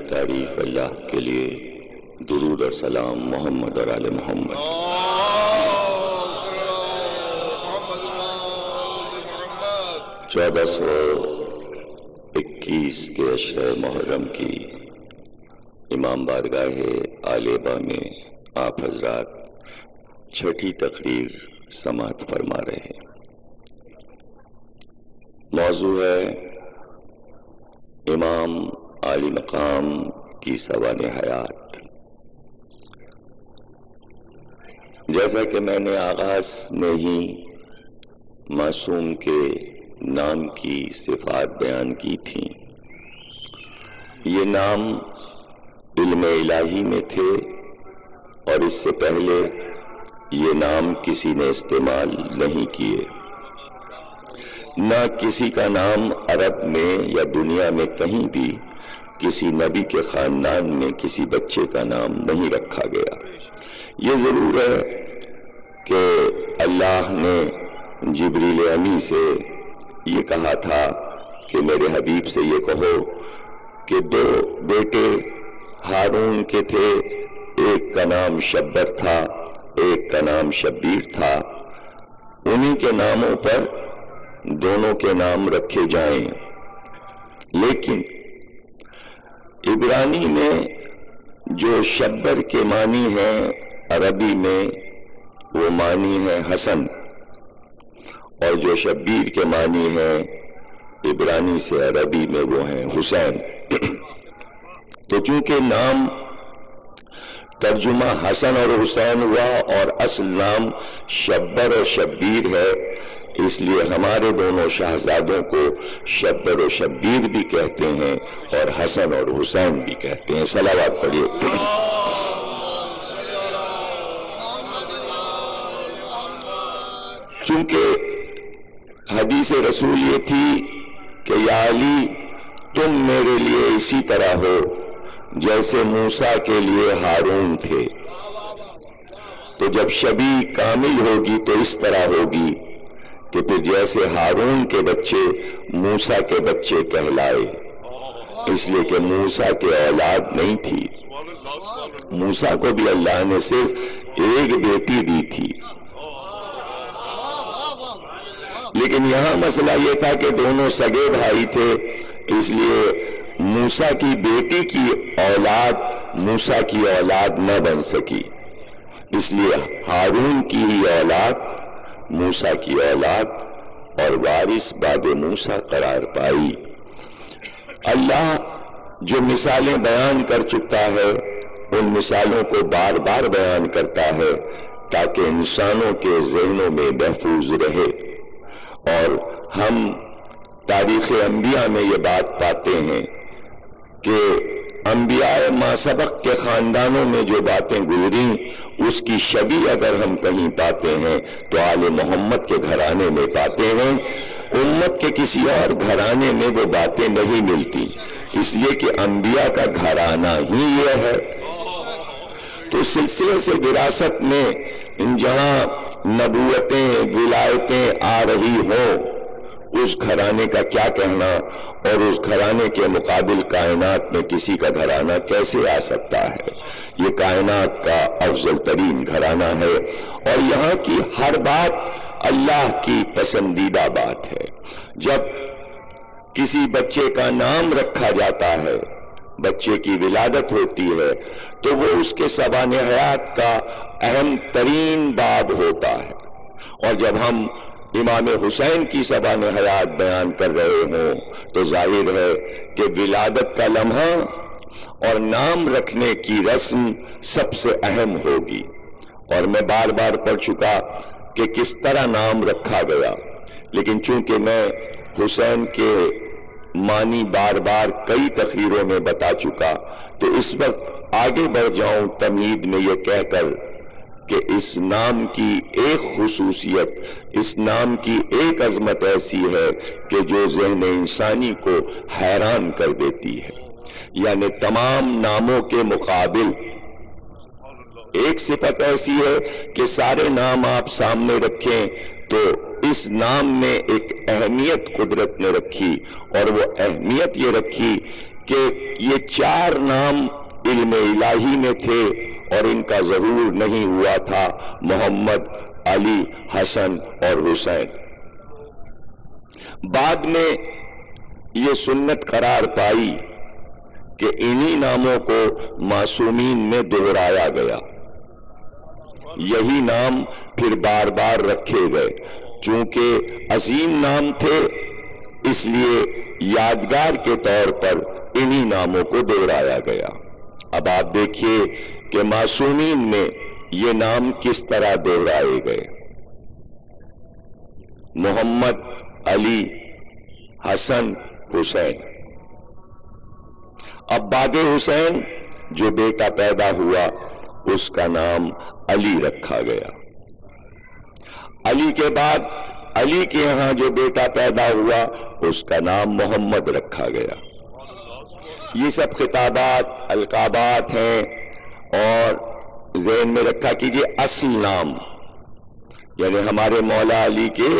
تعریف اللہ کے لیے درود اور سلام محمد اور آل محمد۔ 1421 کے اشرِ محرم کی امام بارگاہ عالیبہ میں آپ حضرات چھٹی تقریر سماعت فرما رہے ہیں۔ موضوع ہے امام عالی مقام کی سوانح حیات۔ جیسا کہ میں نے آغاز میں ہی معصوم کے نام کی صفات بیان کی تھی، یہ نام علم الہی میں تھے اور اس سے پہلے یہ نام کسی نے استعمال نہیں کیے، نہ کسی کا نام عرب میں یا دنیا میں کہیں بھی کسی نبی کے خاندان میں کسی بچے کا نام نہیں رکھا گیا۔ یہ ضرور ہے کہ اللہ نے جبریل امی سے یہ کہا تھا کہ میرے حبیب سے یہ کہو کہ 2 بیٹے ہارون کے تھے، ایک کا نام شبر تھا، ایک کا نام شبیر تھا، انہی کے ناموں پر دونوں کے نام رکھے جائیں۔ لیکن عبرانی میں جو شبر کے معنی ہیں عربی میں وہ معنی ہے حسن، اور جو شبیر کے معنی ہیں عبرانی سے عربی میں وہ ہیں حسین۔ تو چونکہ نام ترجمہ حسن اور حسین ہوا اور اصل نام شبر اور شبیر ہے، اس لیے ہمارے دونوں شہزادوں کو شبر و شبیر بھی کہتے ہیں اور حسن اور حسین بھی کہتے ہیں۔ صلوات پڑھیے۔ چونکہ حدیث رسول یہ تھی کہ یا علی تم میرے لیے اسی طرح ہو جیسے موسیٰ کے لیے ہارون تھے، تو جب شبی کامل ہوگی تو اس طرح ہوگی کہ پھر جیسے ہارون کے بچے موسیٰ کے بچے کہلائے، اس لیے کہ موسیٰ کے اولاد نہیں تھی، موسیٰ کو بھی اللہ نے صرف ایک بیٹی دی تھی، لیکن یہاں مسئلہ یہ تھا کہ دونوں سگے بھائی تھے، اس لیے موسیٰ کی بیٹی کی اولاد موسیٰ کی اولاد نہ بن سکی، اس لیے ہارون کی ہی اولاد موسیٰ کی اولاد اور وارث بعد موسیٰ قرار پائی۔ اللہ جو مثالیں بیان کر چکا ہے ان مثالوں کو بار بار بیان کرتا ہے تاکہ انسانوں کے ذہنوں میں محفوظ رہے، اور ہم تاریخ انبیاء میں یہ بات پاتے ہیں کہ انبیاء ما سبق کے خاندانوں میں جو باتیں گزریں اس کی شبیہ اگر ہم کہیں پاتے ہیں تو آل محمد کے گھرانے میں پاتے ہیں، امت کے کسی اور گھرانے میں وہ باتیں نہیں ملتی، اس لیے کہ انبیاء کا گھرانہ ہی یہ ہے۔ تو سلسلے سے وراثت میں جہاں نبوتیں ولایتیں آ رہی ہوں اس گھرانے کا کیا کہنا، اور اس گھرانے کے مقابل کائنات میں کسی کا گھرانہ کیسے آ سکتا ہے؟ یہ کائنات کا افضل ترین گھرانہ ہے، اور یہاں کی ہر بات اللہ کی پسندیدہ بات ہے۔ جب کسی بچے کا نام رکھا جاتا ہے، بچے کی ولادت ہوتی ہے، تو وہ اس کے سوانح حیات کا اہم ترین باب ہوتا ہے، اور جب ہم امام حسین کی سوانح حیات بیان کر رہے ہوں تو ظاہر ہے کہ ولادت کا لمحہ اور نام رکھنے کی رسم سب سے اہم ہوگی، اور میں بار بار پڑھ چکا کہ کس طرح نام رکھا گیا، لیکن چونکہ میں حسین کے معنی بار بار کئی تقریروں میں بتا چکا تو اس وقت آگے بڑھ جاؤں تمہید میں یہ کہہ کر کہ اس نام کی ایک خصوصیت، اس نام کی ایک عظمت ایسی ہے کہ جو ذہن انسانی کو حیران کر دیتی ہے، یعنی تمام ناموں کے مقابل ایک صفت ایسی ہے کہ سارے نام آپ سامنے رکھیں تو اس نام میں ایک اہمیت قدرت نے رکھی، اور وہ اہمیت یہ رکھی کہ یہ 4 نام علم الہی میں تھے اور ان کا ظہور نہیں ہوا تھا محمد، علی، حسن اور حسین۔ بعد میں یہ سنت قرار پائی کہ انہی ناموں کو معصومین میں دہرایا گیا، یہی نام پھر بار بار رکھے گئے، چونکہ عظیم نام تھے اس لیے یادگار کے طور پر انہی ناموں کو دہرایا گیا۔ اب آپ دیکھیے کہ معصومین میں یہ نام کس طرح دہرائے گئے، محمد، علی، حسن، حسین۔ اب بعد حسین جو بیٹا پیدا ہوا اس کا نام علی رکھا گیا، علی کے بعد علی کے یہاں جو بیٹا پیدا ہوا اس کا نام محمد رکھا گیا۔ یہ سب خطابات، القابات ہیں، اور ذہن میں رکھا کیجئے اصل نام، یعنی ہمارے مولا علی کے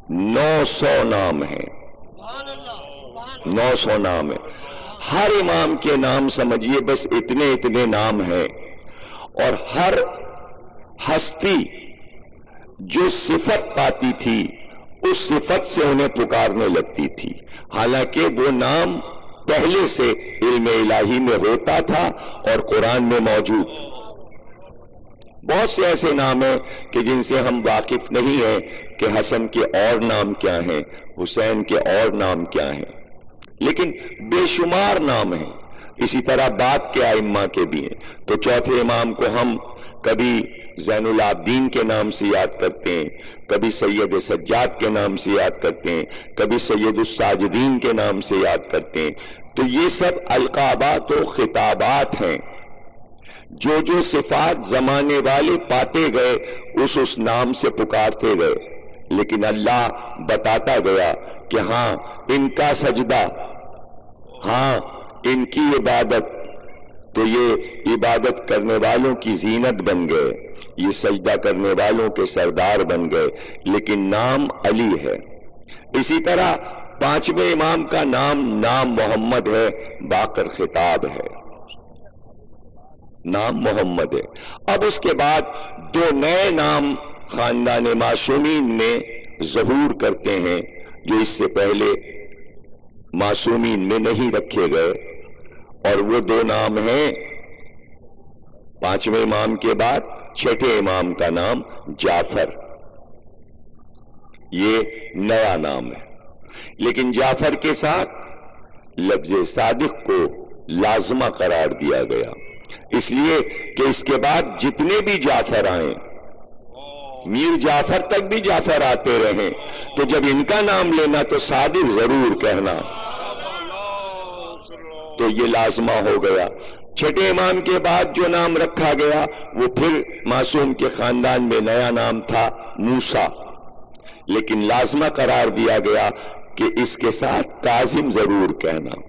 900 نام ہیں، 900 نام ہیں۔ ہر امام کے نام سمجھیے بس اتنے نام ہیں، اور ہر ہستی جو صفت پاتی تھی اس صفت سے انہیں پکارنے لگتی تھی، حالانکہ وہ نام پہلے سے علم الہی میں ہوتا تھا اور قرآن میں موجود۔ بہت سے ایسے نام ہیں کہ جن سے ہم واقف نہیں ہیں کہ حسن کے اور نام کیا ہیں، حسین کے اور نام کیا ہیں، لیکن بے شمار نام ہیں۔ اسی طرح بعد کے ائمہ کے بھی ہیں، تو چوتھے امام کو ہم کبھی زین العابدین کے نام سے یاد کرتے ہیں، کبھی سید سجاد کے نام سے یاد کرتے ہیں، کبھی سید الساجدین کے نام سے یاد کرتے ہیں۔ تو یہ سب القابات و خطابات ہیں، جو صفات زمانے والے پاتے گئے اس نام سے پکارتے گئے، لیکن اللہ بتاتا گیا کہ ہاں ان کا سجدہ، ہاں ان کی عبادت، تو یہ عبادت کرنے والوں کی زینت بن گئے، یہ سجدہ کرنے والوں کے سردار بن گئے، لیکن نام علی ہے۔ اسی طرح 5ویں امام کا نام محمد ہے، باقر خطاب ہے، نام محمد ہے۔ اب اس کے بعد 2 نئے نام خاندان معصومین میں ظہور کرتے ہیں جو اس سے پہلے معصومین میں نہیں رکھے گئے، اور وہ 2 نام ہیں 5ویں امام کے بعد 6ٹھے امام کا نام جعفر، یہ نیا نام ہے، لیکن جعفر کے ساتھ لفظ صادق کو لازمہ قرار دیا گیا، اس لیے کہ اس کے بعد جتنے بھی جعفر آئیں، میر جعفر تک بھی جعفر آتے رہیں، تو جب ان کا نام لینا تو صادق ضرور کہنا، تو یہ لازمہ ہو گیا۔ 6ٹھے امام کے بعد جو نام رکھا گیا وہ پھر معصوم کے خاندان میں نیا نام تھا موسیٰ، لیکن لازمہ قرار دیا گیا کہ اس کے ساتھ کاظم ضرور کہنا،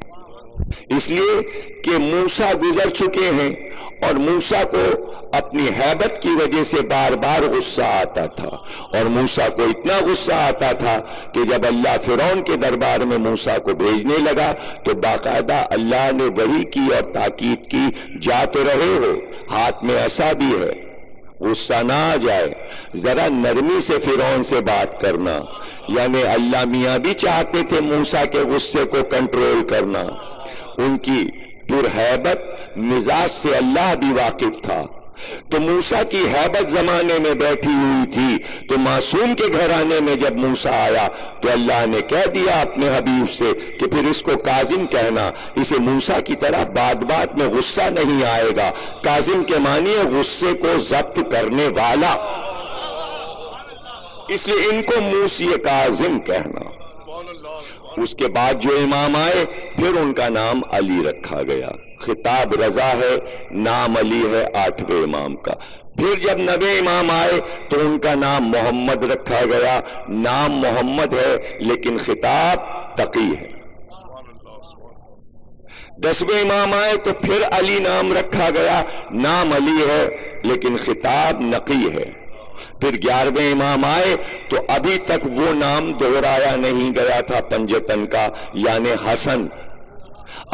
اس لیے کہ موسیٰ گزر چکے ہیں اور موسیٰ کو اپنی ہیبت کی وجہ سے بار بار غصہ آتا تھا، اور موسیٰ کو اتنا غصہ آتا تھا کہ جب اللہ فرعون کے دربار میں موسیٰ کو بھیجنے لگا تو باقاعدہ اللہ نے وحی کی اور تاکید کی، جا تو رہے ہو، ہاتھ میں عصا بھی ہے، غصہ نہ آ جائے، ذرا نرمی سے فرعون سے بات کرنا، یعنی اللہ میاں بھی چاہتے تھے موسیٰ کے غصے کو کنٹرول کرنا، ان کی پرہیبت مزاج سے اللہ بھی واقف تھا۔ تو موسیٰ کی ہیبت زمانے میں بیٹھی ہوئی تھی، تو معصوم کے گھرانے میں جب موسیٰ آیا تو اللہ نے کہہ دیا اپنے حبیب سے کہ پھر اس کو کاظم کہنا، اسے موسیٰ کی طرح بات بات میں غصہ نہیں آئے گا۔ کاظم کے معنی ہے غصے کو ضبط کرنے والا، اس لیے ان کو موسی کاظم کہنا۔ اس کے بعد جو امام آئے پھر ان کا نام علی رکھا گیا، خطاب رضا ہے، نام علی ہے 8ویں امام کا۔ پھر جب 9ویں امام آئے تو ان کا نام محمد رکھا گیا، نام محمد ہے لیکن خطاب تقی ہے۔ 10ویں امام آئے تو پھر علی نام رکھا گیا، نام علی ہے لیکن خطاب نقی ہے۔ پھر 11ویں امام آئے تو ابھی تک وہ نام دہرایا نہیں گیا تھا پنجتن کا، یعنی حسن،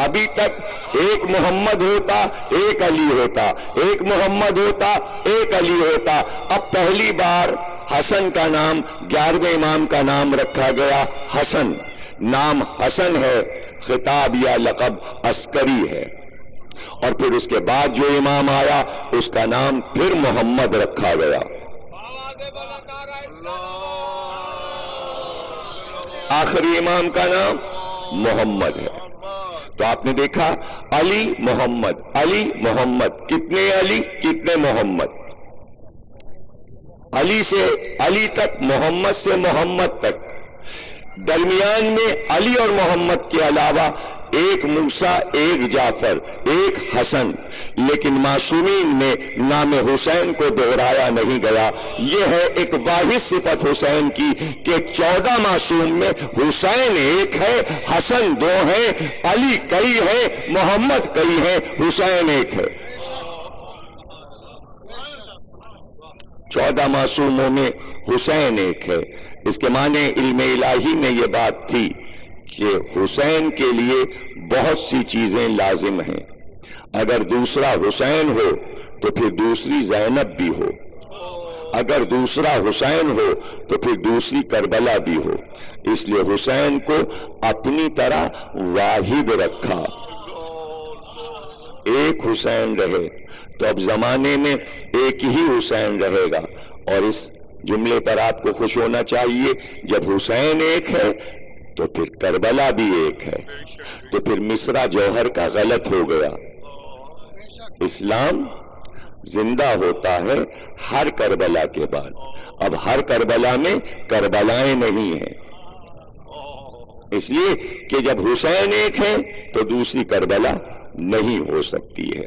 ابھی تک ایک محمد ہوتا ایک علی ہوتا، ایک محمد ہوتا ایک علی ہوتا، اب پہلی بار حسن کا نام 11ویں امام کا نام رکھا گیا حسن، نام حسن ہے، خطاب یا لقب عسکری ہے، اور پھر اس کے بعد جو امام آیا اس کا نام پھر محمد رکھا گیا۔ آخری امام کا نام محمد ہے۔ تو آپ نے دیکھا علی محمد، علی محمد، کتنے علی کتنے محمد، علی سے علی تک، محمد سے محمد تک، درمیان میں علی اور محمد کے علاوہ ایک موسیٰ، ایک جعفر، ایک حسن، لیکن معصومین میں نام حسین کو دہرایا نہیں گیا۔ یہ ہے ایک واحد صفت حسین کی کہ 14 معصوم میں حسین ایک ہے، حسن 2 ہیں، علی کئی ہیں، محمد کئی ہیں، حسین ایک ہے۔ 14 معصوموں میں حسین ایک ہے۔ اس کے معنی علم الہی میں یہ بات تھی کہ حسین کے لیے بہت سی چیزیں لازم ہیں، اگر دوسرا حسین ہو تو پھر دوسری زینب بھی ہو، اگر دوسرا حسین ہو تو پھر دوسری کربلا بھی ہو، اس لیے حسین کو اپنی طرح واحد رکھا۔ ایک حسین رہے تو اب زمانے میں ایک ہی حسین رہے گا، اور اس جملے پر آپ کو خوش ہونا چاہیے، جب حسین ایک ہے تو پھر کربلا بھی ایک ہے، تو پھر مصرع جوہر کا غلط ہو گیا۔ اسلام زندہ ہوتا ہے ہر کربلا کے بعد، اب ہر کربلا میں کربلائیں نہیں ہیں، اس لیے کہ جب حسین ایک ہے تو دوسری کربلا نہیں ہو سکتی ہے۔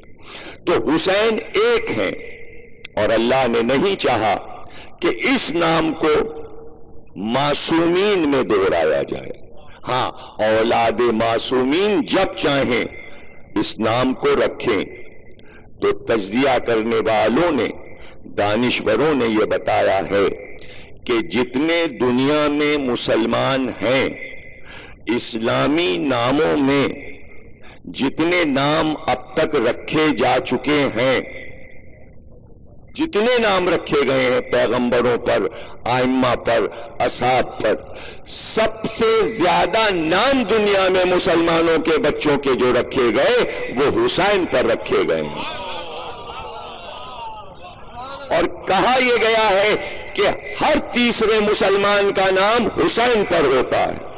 تو حسین ایک ہے، اور اللہ نے نہیں چاہا کہ اس نام کو معصومین میں دہرایا جائے۔ ہاں، اولاد معصومین جب چاہیں اس نام کو رکھیں، تو تجزیہ کرنے والوں نے، دانشوروں نے یہ بتایا ہے کہ جتنے دنیا میں مسلمان ہیں، اسلامی ناموں میں جتنے نام اب تک رکھے جا چکے ہیں، جتنے نام رکھے گئے ہیں پیغمبروں پر، ائمہ پر، اصحاب پر، سب سے زیادہ نام دنیا میں مسلمانوں کے بچوں کے جو رکھے گئے وہ حسین پر رکھے گئے ہیں، اور کہا یہ گیا ہے کہ ہر تیسرے مسلمان کا نام حسین پر ہوتا ہے،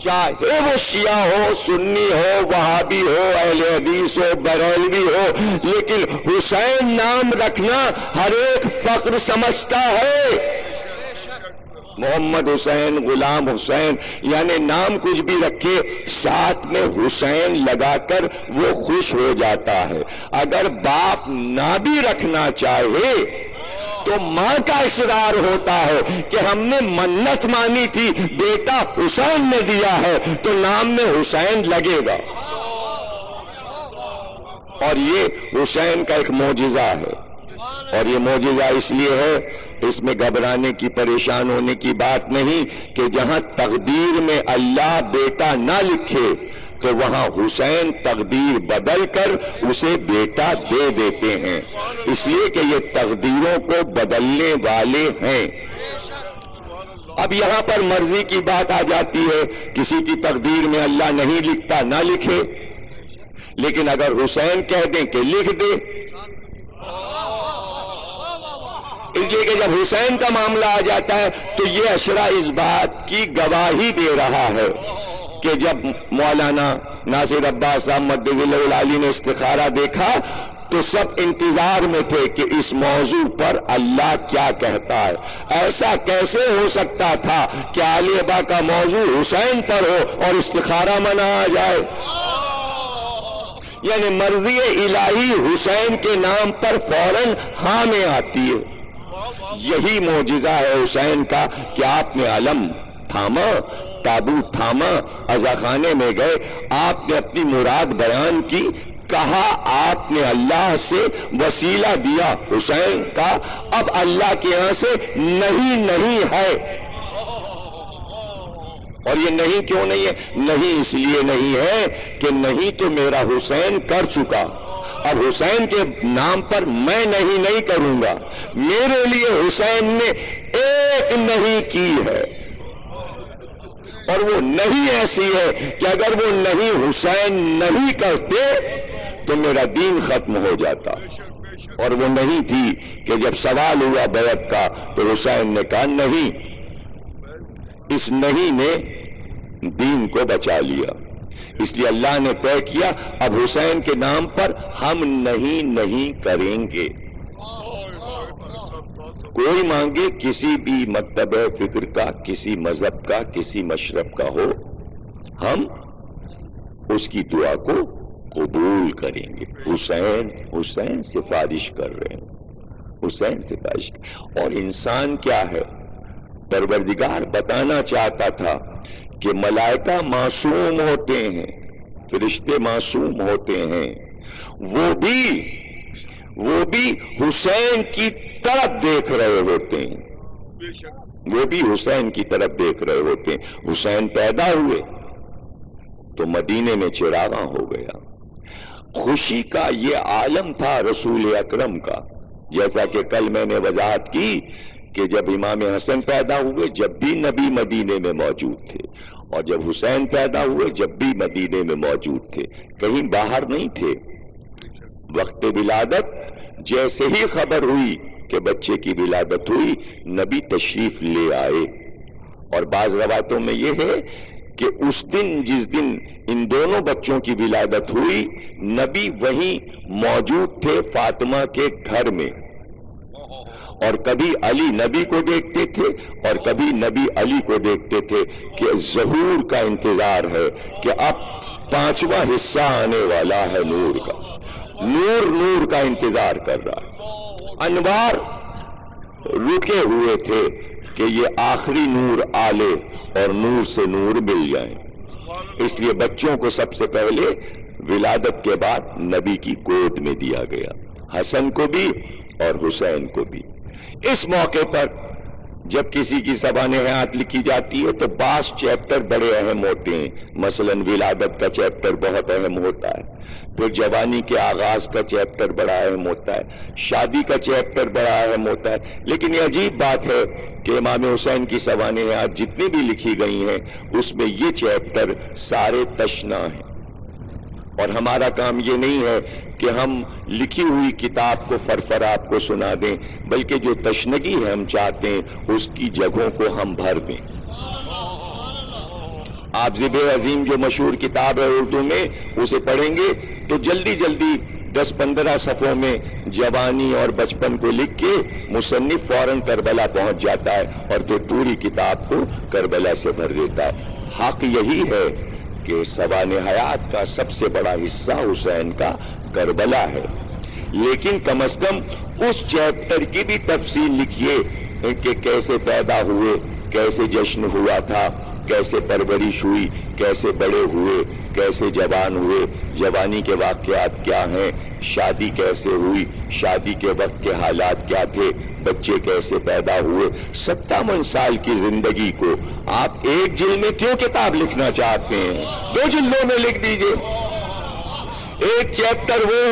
چاہے وہ شیعہ ہو، سنی ہو، وہابی ہو، اہل حدیث ہو، بریلوی ہو، لیکن حسین نام رکھنا ہر ایک فخر سمجھتا ہے۔ محمد حسین، غلام حسین، یعنی نام کچھ بھی رکھے ساتھ میں حسین لگا کر وہ خوش ہو جاتا ہے۔ اگر باپ نہ بھی رکھنا چاہے تو ماں کا اصرار ہوتا ہے کہ ہم نے منت مانی تھی، بیٹا حسین نے دیا ہے تو نام میں حسین لگے گا، اور یہ حسین کا ایک معجزہ ہے، اور یہ معجزہ اس لیے ہے، اس میں گھبرانے کی، پریشان ہونے کی بات نہیں کہ جہاں تقدیر میں اللہ بیٹا نہ لکھے تو وہاں حسین تقدیر بدل کر اسے بیٹا دے دیتے ہیں، اس لیے کہ یہ تقدیروں کو بدلنے والے ہیں۔ اب یہاں پر مرضی کی بات آ جاتی ہے، کسی کی تقدیر میں اللہ نہیں لکھتا نہ لکھے، لیکن اگر حسین کہہ دیں کہ لکھ دے، اس لیے کہ جب حسین کا معاملہ آ جاتا ہے تو یہ اشرا اس بات کی گواہی دے رہا ہے کہ جب مولانا ناصر عباس صاحب مدظ اللہ العالی نے استخارہ دیکھا تو سب انتظار میں تھے کہ اس موضوع پر اللہ کیا کہتا ہے۔ ایسا کیسے ہو سکتا تھا کہ علی ابا کا موضوع حسین پر ہو اور استخارہ منع آ جائے؟ یعنی مرضی الہی حسین کے نام پر فوراً ہاں میں آتی ہے۔ یہی معجزہ ہے حسین کا کہ آپ نے علم تھاما، تابوت تھاما، عزا خانے میں گئے، آپ نے اپنی مراد بیان کی، کہا آپ نے اللہ سے وسیلہ دیا حسین کا، اب اللہ کے یہاں سے نہیں ہے۔ اور یہ نہیں کیوں نہیں ہے؟ نہیں اس لیے نہیں ہے کہ نہیں تو میرا حسین کر چکا، اب حسین کے نام پر میں نہیں کروں گا، میرے لیے حسین نے ایک نہیں کی ہے، اور وہ نہیں ایسی ہے کہ اگر وہ نہیں حسین نہیں کرتے تو میرا دین ختم ہو جاتا، اور وہ نہیں تھی کہ جب سوال ہوا بیعت کا تو حسین نے کہا نہیں، اس نہیں نے دین کو بچا لیا، اس لیے اللہ نے طے کیا اب حسین کے نام پر ہم نہیں کریں گے۔ کوئی مانگے کسی بھی مکتب فکر کا، کسی مذہب کا، کسی مشرب کا ہو، ہم اس کی دعا کو قبول کریں گے۔ حسین سفارش کر رہے ہیں، حسین سفارش کر، اور انسان کیا ہے؟ پروردگار بتانا چاہتا تھا کہ ملائکہ معصوم ہوتے ہیں، فرشتے معصوم ہوتے ہیں، وہ بھی حسین کی طرف دیکھ رہے ہوتے ہیں، وہ بھی حسین کی طرف دیکھ رہے ہوتے ہیں۔ حسین پیدا ہوئے تو مدینے میں چراغاں ہو گیا، خوشی کا یہ عالم تھا رسول اکرم کا، جیسا کہ کل میں نے وضاحت کی کہ جب امام حسن پیدا ہوئے جب بھی نبی مدینے میں موجود تھے، اور جب حسین پیدا ہوئے جب بھی مدینے میں موجود تھے، کہیں باہر نہیں تھے۔ وقت ولادت جیسے ہی خبر ہوئی کہ بچے کی ولادت ہوئی، نبی تشریف لے آئے، اور بعض روایتوں میں یہ ہے کہ اس دن جس دن ان دونوں بچوں کی ولادت ہوئی نبی وہیں موجود تھے فاطمہ کے گھر میں، اور کبھی علی نبی کو دیکھتے تھے اور کبھی نبی علی کو دیکھتے تھے کہ ظہور کا انتظار ہے کہ اب 5واں حصہ آنے والا ہے نور کا، نور کا انتظار کر رہا ہے۔ انوار رکے ہوئے تھے کہ یہ آخری نور آلے اور نور سے نور مل جائیں، اس لیے بچوں کو سب سے پہلے ولادت کے بعد نبی کی گود میں دیا گیا، حسن کو بھی اور حسین کو بھی۔ اس موقع پر جب کسی کی زبان حیات لکھی جاتی ہے تو بعض چیپٹر بڑے اہم ہوتے ہیں، مثلا ولادت کا چیپٹر بہت اہم ہوتا ہے، پھر جوانی کے آغاز کا چیپٹر بڑا اہم ہوتا ہے، شادی کا چیپٹر بڑا اہم ہوتا ہے، لیکن یہ عجیب بات ہے کہ امام حسین کی زبان حیات جتنی بھی لکھی گئی ہیں اس میں یہ چیپٹر سارے تشنا ہیں، اور ہمارا کام یہ نہیں ہے کہ ہم لکھی ہوئی کتاب کو فرفر آپ کو سنا دیں، بلکہ جو تشنگی ہے ہم چاہتے ہیں اس کی جگہوں کو ہم بھر دیں۔ آپ ذبح عظیم جو مشہور کتاب ہے اردو میں، اسے پڑھیں گے تو جلدی 10-15 صفحوں میں جوانی اور بچپن کو لکھ کے مصنف فوراً کربلا پہنچ جاتا ہے اور پھر پوری کتاب کو کربلا سے بھر دیتا ہے۔ حق یہی ہے کہ زبان حیات کا سب سے بڑا حصہ حسین کا کربلا ہے، لیکن کم از کم اس چیپٹر کی بھی تفصیل لکھیے کہ کیسے پیدا ہوئے، کیسے جشن ہوا تھا، کیسے پرورش ہوئی، کیسے بڑے ہوئے، کیسے جوان ہوئے، جوانی کے واقعات کیا ہیں، شادی کیسے ہوئی، شادی کے وقت کے حالات کیا تھے، بچے کیسے پیدا ہوئے۔ 57 سال کی زندگی کو آپ ایک جلد میں کیوں کتاب لکھنا چاہتے ہیں؟ 2 جلدوں میں لکھ دیجئے۔ ایک چیپٹر وہ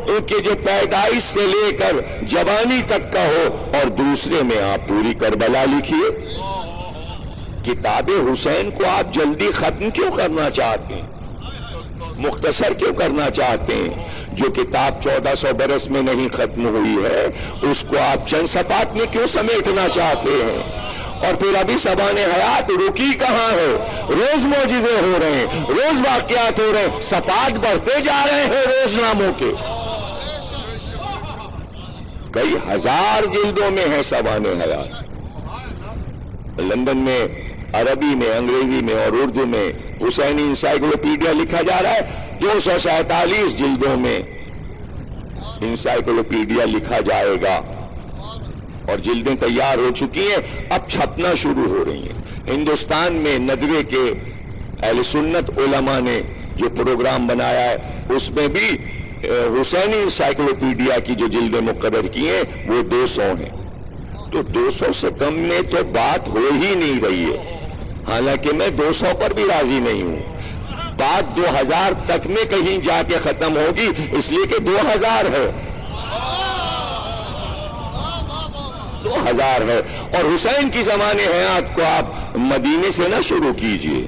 ہو کہ جو پیدائش سے لے کر جوانی تک کا ہو، اور دوسرے میں آپ پوری کربلا لکھیے۔ کتاب حسین کو آپ جلدی ختم کیوں کرنا چاہتے ہیں؟ مختصر کیوں کرنا چاہتے ہیں؟ جو کتاب 1400 برس میں نہیں ختم ہوئی ہے اس کو آپ چند صفحات میں کیوں سمیٹنا چاہتے ہیں؟ اور پھر ابھی زبان حیات رکی کہاں ہے؟ روز معجزے ہو رہے ہیں، روز واقعات ہو رہے ہیں، صفحات بڑھتے جا رہے ہیں روز ناموں کے، کئی ہزار جلدوں میں ہے زبان حیات۔ لندن میں عربی میں، انگریزی میں اور اردو میں حسینی انسائیکلوپیڈیا لکھا جا رہا ہے، 247 جلدوں میں انسائیکلوپیڈیا لکھا جائے گا، اور جلدیں تیار ہو چکی ہیں، اب چھپنا شروع ہو رہی ہیں۔ ہندوستان میں ندوے کے اہل سنت علماء نے جو پروگرام بنایا ہے اس میں بھی حسینی انسائیکلوپیڈیا کی جو جلدیں مقرر کی ہیں وہ 200 ہیں، تو 200 سے کم میں تو بات ہو ہی نہیں رہی ہے۔ حالانکہ میں 200 پر بھی راضی نہیں ہوں. بات 2000 تک میں کہیں جا کے ختم ہوگی، اس لیے کہ 2000 ہے، 2000 ہے. اور حسین کی زمان حیات کو آپ مدینے سے نہ شروع کیجئے،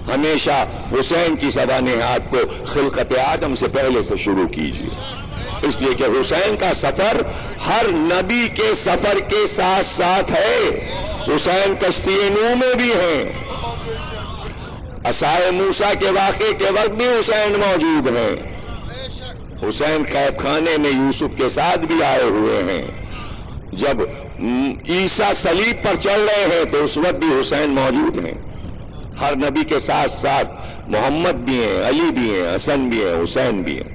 ہمیشہ حسین کی زبان حیات کو خلقت آدم سے پہلے سے شروع کیجئے. اس لیے کہ حسین کا سفر ہر نبی کے سفر کے ساتھ ساتھ ہے. حسین کشتی نوح میں بھی ہیں، عصائے موسیٰ کے واقعے کے وقت بھی حسین موجود ہیں. حسین قید خانے میں یوسف کے ساتھ بھی آئے ہوئے ہیں. جب عیسیٰ صلیب پر چل رہے ہیں تو اس وقت بھی حسین موجود ہیں. ہر نبی کے ساتھ ساتھ محمد بھی ہیں، علی بھی ہیں، حسن بھی ہیں، حسین بھی ہیں.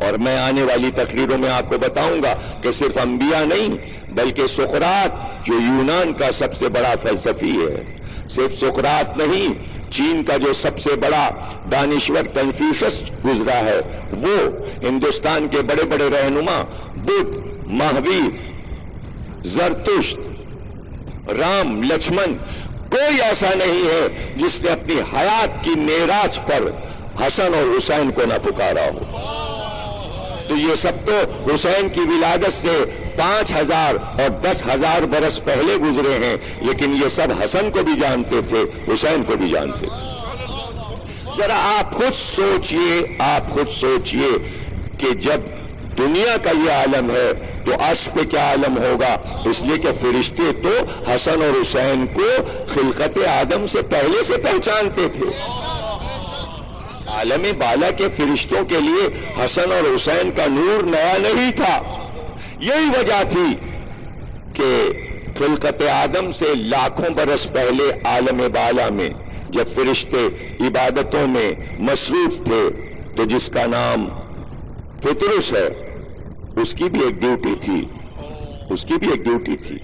اور میں آنے والی تقریروں میں آپ کو بتاؤں گا کہ صرف انبیاء نہیں بلکہ سقراط جو یونان کا سب سے بڑا فلسفی ہے، صرف سقراط نہیں، چین کا جو سب سے بڑا دانشور کنفیوشس گزرا ہے، وہ ہندوستان کے بڑے بڑے رہنما بدھ، مہاویر، زرتشت، رام، لکشمن، کوئی ایسا نہیں ہے جس نے اپنی حیات کی معراج پر حسن اور حسین کو نہ پکارا ہو. تو یہ سب تو حسین کی ولادت سے 5000 اور 10,000 برس پہلے گزرے ہیں، لیکن یہ سب حسن کو بھی جانتے تھے، حسین کو بھی جانتے تھے. ذرا آپ خود سوچئے کہ جب دنیا کا یہ عالم ہے تو عرش پہ کیا عالم ہوگا. اس لیے کہ فرشتے تو حسن اور حسین کو خلقت آدم سے پہلے سے پہچانتے تھے. عالم بالا کے فرشتوں کے لیے حسن اور حسین کا نور نیا نہیں تھا. یہی وجہ تھی کہ خلقت آدم سے لاکھوں برس پہلے عالم بالا میں جب فرشتے عبادتوں میں مصروف تھے تو جس کا نام فطرس ہے، اس کی بھی ایک ڈیوٹی تھی.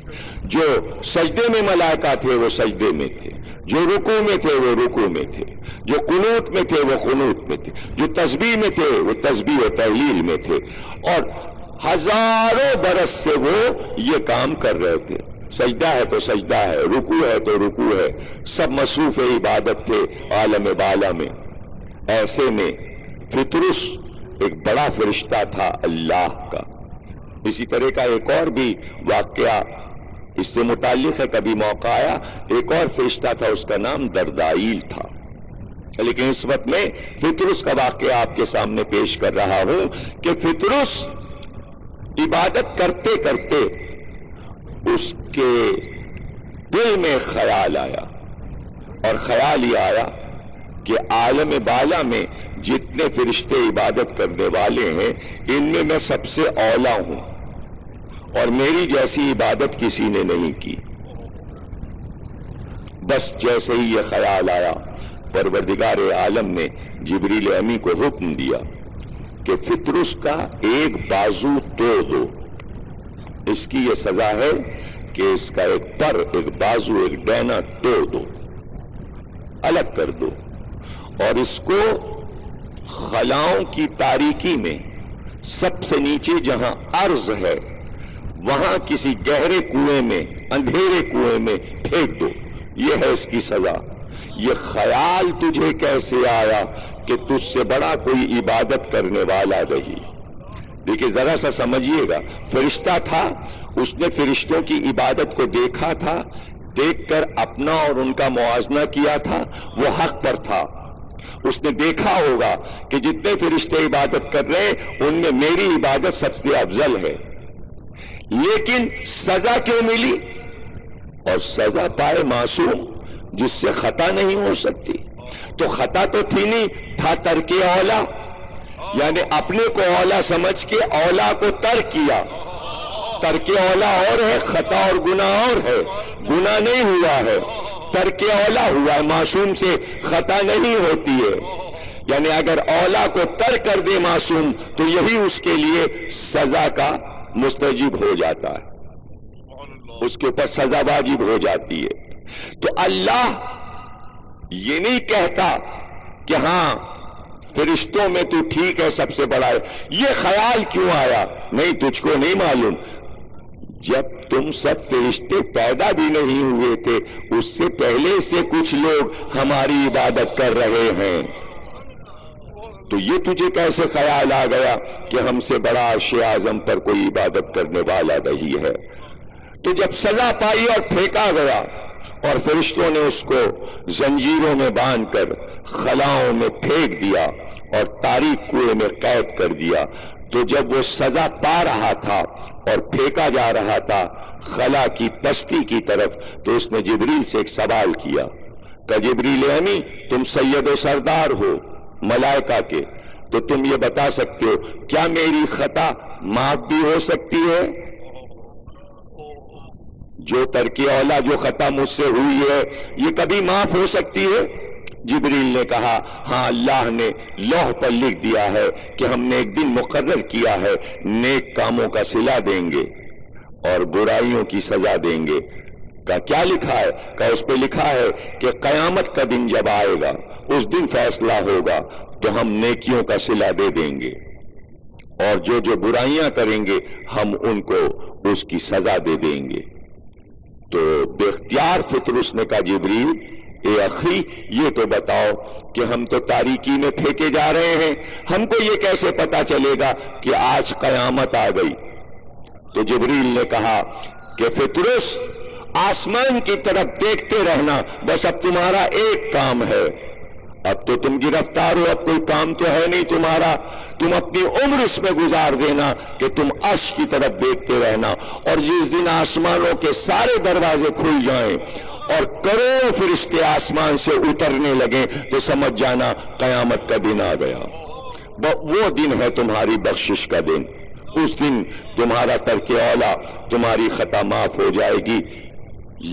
جو سجدے میں ملائکہ تھے وہ سجدے میں تھے، جو رکوع میں تھے وہ رکوع میں تھے، جو قنوت میں تھے وہ قنوت میں تھے، جو تسبیح میں تھے وہ تسبیح و تحلیل میں تھے. اور ہزاروں برس سے وہ یہ کام کر رہے تھے. سجدہ ہے تو سجدہ ہے، رکوع ہے تو رکوع ہے، سب مصروف عبادت تھے عالم بالا میں. ایسے میں فطرس ایک بڑا فرشتہ تھا اللہ کا. اسی طرح کا ایک اور بھی واقعہ اس سے متعلق ہے، کبھی موقع آیا، ایک اور فرشتہ تھا، اس کا نام دردائیل تھا. لیکن اس وقت میں فطرس کا واقعہ آپ کے سامنے پیش کر رہا ہوں کہ فطرس عبادت کرتے کرتے اس کے دل میں خیال آیا، اور خیال یہ آیا کہ عالم بالا میں جتنے فرشتے عبادت کرنے والے ہیں ان میں سب سے اولیٰ ہوں، اور میری جیسی عبادت کسی نے نہیں کی. بس جیسے ہی یہ خیال آیا، پروردگار عالم نے جبریل امی کو حکم دیا کہ فطرس کا ایک بازو توڑ دو. اس کی یہ سزا ہے کہ اس کا ایک پر، ایک بازو، ایک ڈینا توڑ دو، الگ کر دو، اور اس کو خلاؤں کی تاریکی میں سب سے نیچے جہاں ارض ہے وہاں کسی گہرے کنویں میں، اندھیرے کنویں میں پھینک دو. یہ ہے اس کی سزا. یہ خیال تجھے کیسے آیا کہ تجھ سے بڑا کوئی عبادت کرنے والا نہیں؟ دیکھیں ذرا سا سمجھیے گا. فرشتہ تھا، اس نے فرشتوں کی عبادت کو دیکھا تھا، دیکھ کر اپنا اور ان کا موازنہ کیا تھا، وہ حق پر تھا. اس نے دیکھا ہوگا کہ جتنے فرشتے عبادت کر رہے ہیں ان میں میری عبادت سب سے افضل ہے. لیکن سزا کیوں ملی؟ اور سزا پائے معصوم جس سے خطا نہیں ہو سکتی. تو خطا تو تھی نہیں، تھا ترک اولا، یعنی اپنے کو اولا سمجھ کے اولا کو ترک کیا. ترک اولا اور ہے، خطا اور گناہ اور ہے. گناہ نہیں ہوا ہے، ترک اولا ہوا ہے. معصوم سے خطا نہیں ہوتی ہے. یعنی اگر اولا کو ترک کر دے معصوم تو یہی اس کے لیے سزا کا مستجب ہو جاتا ہے، اس کے اوپر سزا واجب ہو جاتی ہے. تو اللہ یہ نہیں کہتا کہ ہاں فرشتوں میں تو ٹھیک ہے سب سے بڑا ہے. یہ خیال کیوں آیا؟ نہیں، تجھ کو نہیں معلوم. جب تم سب فرشتے پیدا بھی نہیں ہوئے تھے، اس سے پہلے سے کچھ لوگ ہماری عبادت کر رہے ہیں، تو یہ تجھے کیسے خیال آ گیا کہ ہم سے بڑا عرش اعظم پر کوئی عبادت کرنے والا نہیں ہے؟ تو جب سزا پائی اور پھینکا گیا اور فرشتوں نے اس کو زنجیروں میں باندھ کر خلاؤں میں پھینک دیا اور تاریک کنویں میں قید کر دیا، تو جب وہ سزا پا رہا تھا اور پھینکا جا رہا تھا خلا کی پستی کی طرف، تو اس نے جبریل سے ایک سوال کیا کہ جبریل امی، تم سید و سردار ہو ملائکہ کے، تو تم یہ بتا سکتے ہو کیا میری خطا معاف بھی ہو سکتی ہے؟ جو ترک اولا جو خطا مجھ سے ہوئی ہے یہ کبھی معاف ہو سکتی ہے؟ جبریل نے کہا ہاں، اللہ نے لوح پر لکھ دیا ہے کہ ہم نے ایک دن مقرر کیا ہے، نیک کاموں کا صلہ دیں گے اور برائیوں کی سزا دیں گے۔ کیا لکھا ہے؟ کہ اس پہ لکھا ہے کہ قیامت کا دن جب آئے گا اس دن فیصلہ ہوگا تو ہم نیکیوں کا صلہ دے دیں گے، اور جو برائیاں کریں گے ہم ان کو اس کی سزا دے دیں گے۔ تو بے اختیار فطرس نے کہا جبریل اے اخی، یہ تو بتاؤ کہ ہم تو تاریکی میں پھینکے جا رہے ہیں، ہم کو یہ کیسے پتا چلے گا کہ آج قیامت آ گئی؟ تو جبریل نے کہا کہ فطرس، آسمان کی طرف دیکھتے رہنا بس اب تمہارا ایک کام ہے، اب تو تم گرفتار ہو، اب کوئی کام تو ہے نہیں تمہارا، تم اپنی عمر اس میں گزار دینا کہ تم عرش کی طرف دیکھتے رہنا، اور جس دن آسمانوں کے سارے دروازے کھل جائیں اور کروڑوں فرشتے آسمان سے اترنے لگیں تو سمجھ جانا قیامت کا دن آ گیا۔ وہ دن ہے تمہاری بخشش کا دن، اس دن تمہارا ترک اولا، تمہاری خطا معاف ہو جائے گی۔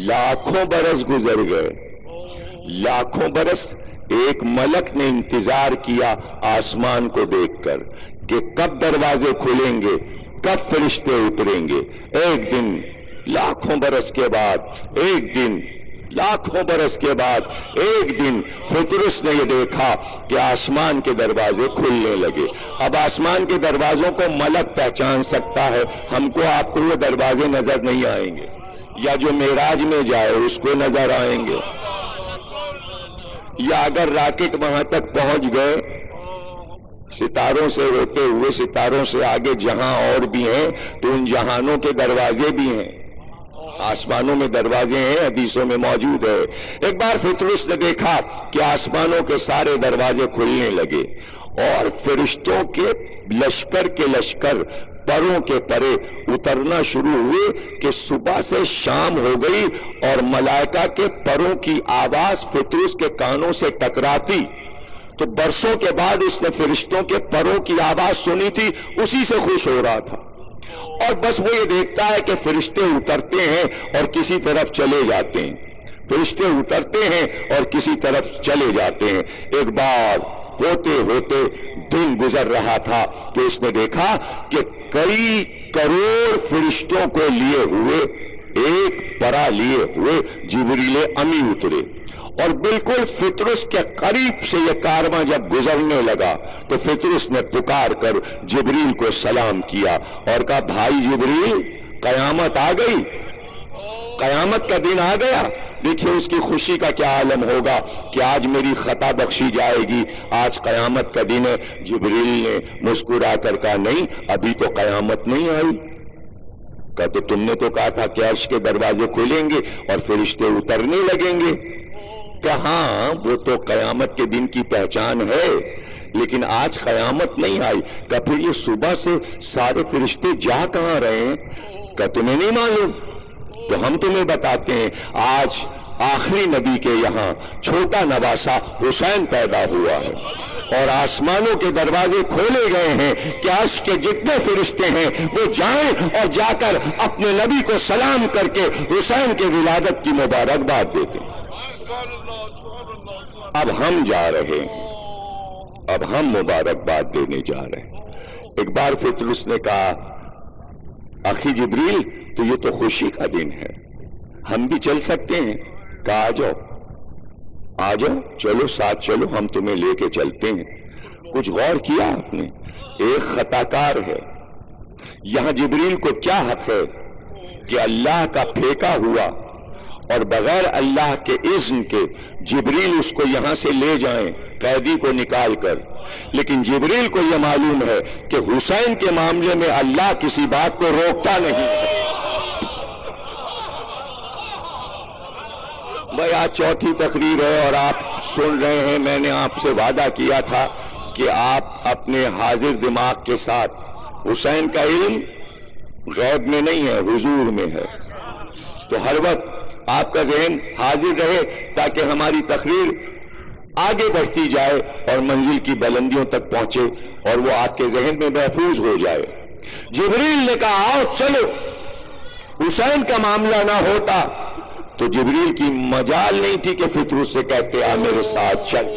لاکھوں برس گزر گئے، لاکھوں برس ایک ملک نے انتظار کیا آسمان کو دیکھ کر کہ کب دروازے کھلیں گے، کب فرشتے اتریں گے۔ ایک دن، لاکھوں برس کے بعد ایک دن، لاکھوں برس کے بعد ایک دن فطرس نے یہ دیکھا کہ آسمان کے دروازے کھلنے لگے۔ اب آسمان کے دروازوں کو ملک پہچان سکتا ہے، ہم کو آپ کو وہ دروازے نظر نہیں آئیں گے، یا جو معراج میں جائے اس کو نظر آئیں گے، یا اگر راکٹ وہاں تک پہنچ گئے ستاروں سے ہوتے ہوئے، ستاروں سے آگے جہاں اور بھی ہیں تو ان جہانوں کے دروازے بھی ہیں، آسمانوں میں دروازے ہیں، حدیثوں میں موجود ہے۔ ایک بار فطرس نے دیکھا کہ آسمانوں کے سارے دروازے کھلنے لگے اور فرشتوں کے لشکر پروں کے پرے اترنا شروع ہوئے کہ صبح سے شام ہو گئی اور ملائکہ کے پروں کی آواز فطرس کے کانوں سے ٹکراتی، تو برسوں کے بعد اس نے فرشتوں کے پروں کی آواز سنی تھی، اسی سے خوش ہو رہا تھا، اور بس وہ یہ دیکھتا ہے کہ فرشتے اترتے ہیں اور کسی طرف چلے جاتے ہیں، فرشتے اترتے ہیں اور کسی طرف چلے جاتے ہیں۔ ایک بار ہوتے ہوتے دن گزر رہا تھا کہ اس نے دیکھا کہ کئی کروڑ فرشتوں کو لیے ہوئے، ایک پرا لیے ہوئے جبریل امی اترے، اور بالکل فطرس کے قریب سے یہ کارواں جب گزرنے لگا تو فطرس نے پکار کر جبریل کو سلام کیا اور کہا بھائی جبریل، قیامت آ گئی، قیامت کا دن آ گیا۔ دیکھیں اس کی خوشی کا کیا عالم ہوگا کہ آج میری خطا بخشی جائے گی، آج قیامت کا دن ہے۔ جبریل نے مسکرا کر کہا نہیں، ابھی تو قیامت نہیں آئی۔ کہا تو تم نے تو کہا تھا کہ عرش کے دروازے کھلیں گے اور فرشتے اترنے لگیں گے۔ کہاں، وہ تو قیامت کے دن کی پہچان ہے، لیکن آج قیامت نہیں آئی۔ کہ پھر یہ صبح سے سارے فرشتے جا کہاں رہے ہیں؟ کہ تمہیں نہیں معلوم؟ تو ہم تمہیں بتاتے ہیں، آج آخری نبی کے یہاں چھوٹا نواسا حسین پیدا ہوا ہے اور آسمانوں کے دروازے کھولے گئے ہیں کہ عرش کے جتنے فرشتے ہیں وہ جائیں اور جا کر اپنے نبی کو سلام کر کے حسین کے ولادت کی مبارکباد دیتے ہیں۔ اب ہم جا رہے ہیں، اب ہم مبارکباد دینے جا رہے ہیں۔ ایک بار فطرس نے کہا اخی جبریل، تو یہ تو خوشی کا دن ہے، ہم بھی چل سکتے ہیں؟ کہا آ جاؤ، چلو ساتھ چلو، ہم تمہیں لے کے چلتے ہیں۔ کچھ غور کیا آپ نے؟ ایک خطا کار ہے، یہاں جبریل کو کیا حق ہے کہ اللہ کا پھینکا ہوا اور بغیر اللہ کے اذن کے جبریل اس کو یہاں سے لے جائیں قیدی کو نکال کر، لیکن جبریل کو یہ معلوم ہے کہ حسین کے معاملے میں اللہ کسی بات کو روکتا نہیں۔ بھائی آج چوتھی تقریر ہے اور آپ سن رہے ہیں، میں نے آپ سے وعدہ کیا تھا کہ آپ اپنے حاضر دماغ کے ساتھ، حسین کا علم غیب میں نہیں ہے، حضور میں ہے، تو ہر وقت آپ کا ذہن حاضر رہے تاکہ ہماری تقریر آگے بڑھتی جائے اور منزل کی بلندیوں تک پہنچے اور وہ آپ کے ذہن میں محفوظ ہو جائے۔ جبریل نے کہا آؤ چلو، حسین کا معاملہ نہ ہوتا تو جبریل کی مجال نہیں تھی کہ فطرس سے کہتے آ میرے ساتھ چل۔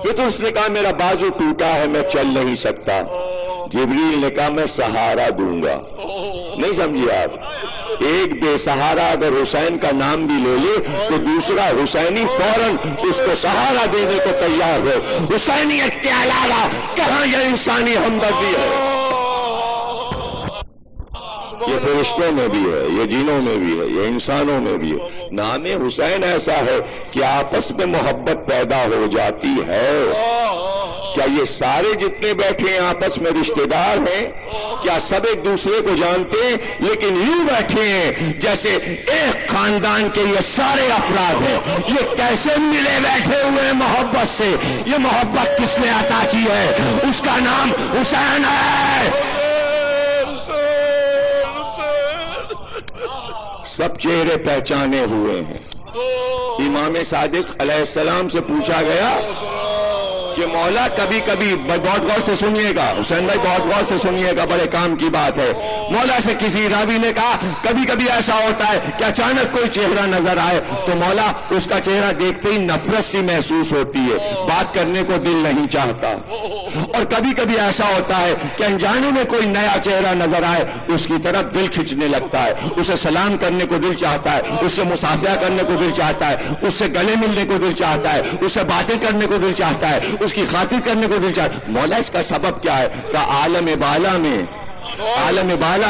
فطرس نے کہا میرا بازو ٹوٹا ہے، میں چل نہیں سکتا۔ جبریل نے کہا میں سہارا دوں گا۔ نہیں سمجھے آپ؟ ایک بے سہارا اگر حسین کا نام بھی لے لے تو دوسرا حسینی فوراً اس کو سہارا دینے کو تیار ہو۔ حسینیت کے علاوہ کہاں یہ انسانی ہمدردی ہے؟ یہ فرشتوں میں بھی ہے، یہ جنوں میں بھی ہے، یہ انسانوں میں بھی ہے۔ نام حسین ایسا ہے کہ آپس میں محبت پیدا ہو جاتی ہے۔ کیا یہ سارے جتنے بیٹھے ہیں آپس میں رشتہ دار ہیں؟ کیا سب ایک دوسرے کو جانتے ہیں؟ لیکن یوں بیٹھے ہیں جیسے ایک خاندان کے یہ سارے افراد ہیں۔ یہ کیسے ملے بیٹھے ہوئے ہیں محبت سے؟ یہ محبت کس نے عطا کی ہے؟ اس کا نام حسین ہے۔ سب چہرے پہچانے ہوئے ہیں۔ امام صادق علیہ السلام سے پوچھا گیا کہ مولا کبھی کبھی، بہت غور سے سنیے گا حسین بھائی، بہت غور سے سنیے گا، بڑے کام کی بات ہے۔ مولا سے کسی راوی نے کہا کبھی کبھی ایسا ہوتا ہے کہ اچانک کوئی چہرہ نظر آئے تو مولا اس کا چہرہ دیکھتے ہی نفرت سی محسوس ہوتی ہے، بات کرنے کو دل نہیں چاہتا۔ اور کبھی کبھی ایسا ہوتا ہے کہ انجانے میں کوئی نیا چہرہ نظر آئے، اس کی طرف دل کھنچنے لگتا ہے، اسے سلام کرنے کو دل چاہتا ہے، اس سے مصافحہ کرنے کو دل چاہتا ہے، اس سے گلے ملنے کو دل چاہتا ہے، اس سے باتیں کرنے کو دل چاہتا ہے، اس کی خاطر کرنے کو دل چاہتا ہے۔ مولا اس کا سبب کیا ہے؟ کہ عالم بالا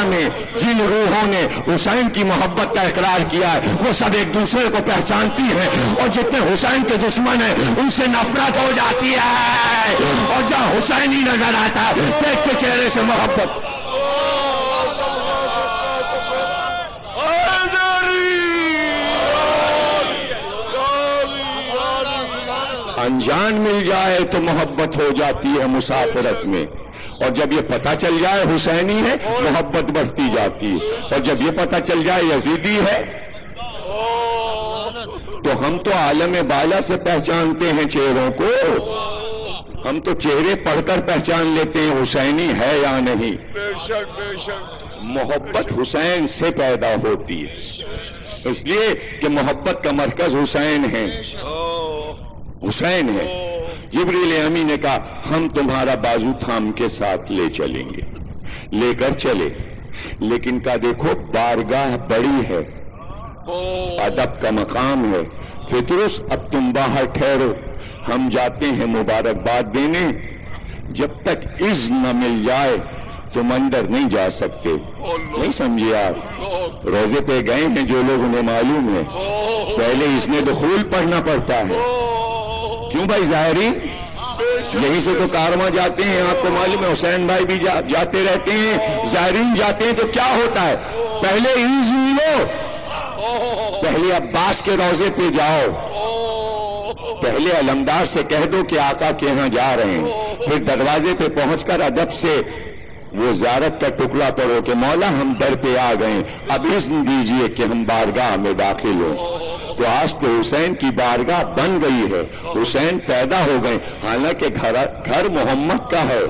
میں جن روحوں نے حسین کی محبت کا اقرار کیا ہے وہ سب ایک دوسرے کو پہچانتی ہیں، اور جتنے حسین کے دشمن ہیں ان سے نفرت ہو جاتی ہے، اور جہاں حسین ہی نظر آتا ہے دیکھ کے چہرے سے محبت۔ انجان مل جائے تو محبت ہو جاتی ہے مسافرت میں، اور جب یہ پتہ چل جائے حسینی ہے محبت بڑھتی جاتی ہے، اور جب یہ پتہ چل جائے یزیدی ہے تو ہم تو عالم بالا سے پہچانتے ہیں چہروں کو، ہم تو چہرے پڑھ کر پہچان لیتے ہیں حسینی ہے یا نہیں۔ بے شک محبت حسین سے پیدا ہوتی ہے، اس لیے کہ محبت کا مرکز حسین ہے، حسین ہے۔ جبریل امی نے کہا ہم تمہارا بازو تھام کے ساتھ لے چلیں گے، لے کر چلے، لیکن کہا دیکھو بارگاہ بڑی ہے، ادب کا مقام ہے، فطرس اب تم باہر ٹھہرو، ہم جاتے ہیں مبارکباد دینے، جب تک اذن نہ مل جائے تم اندر نہیں جا سکتے۔ نہیں سمجھے آپ؟ روزے پہ گئے ہیں جو لوگ انہیں معلوم ہے، پہلے اذن دخول پڑھنا پڑتا ہے۔ کیوں بھائی ظاہرین؟ یہیں سے تو کارواں جاتے ہیں، آپ کو معلوم ہے حسین بھائی بھی جاتے رہتے ہیں، ظاہرین جاتے ہیں تو کیا ہوتا ہے؟ پہلے اذن لو، پہلے عباس کے روزے پہ جاؤ، پہلے علمدار سے کہہ دو کہ آقا کے ہاں جا رہے ہیں، پھر دروازے پہ پہنچ کر ادب سے وہ زیارت کا ٹکڑا پڑھو کہ مولا ہم در پہ آ گئے، اب اذن دیجئے کہ ہم بارگاہ میں داخل ہوں۔ تو آج تو حسین کی بارگاہ بن گئی ہے، حسین پیدا ہو گئے، حالانکہ گھر محمد کا ہے،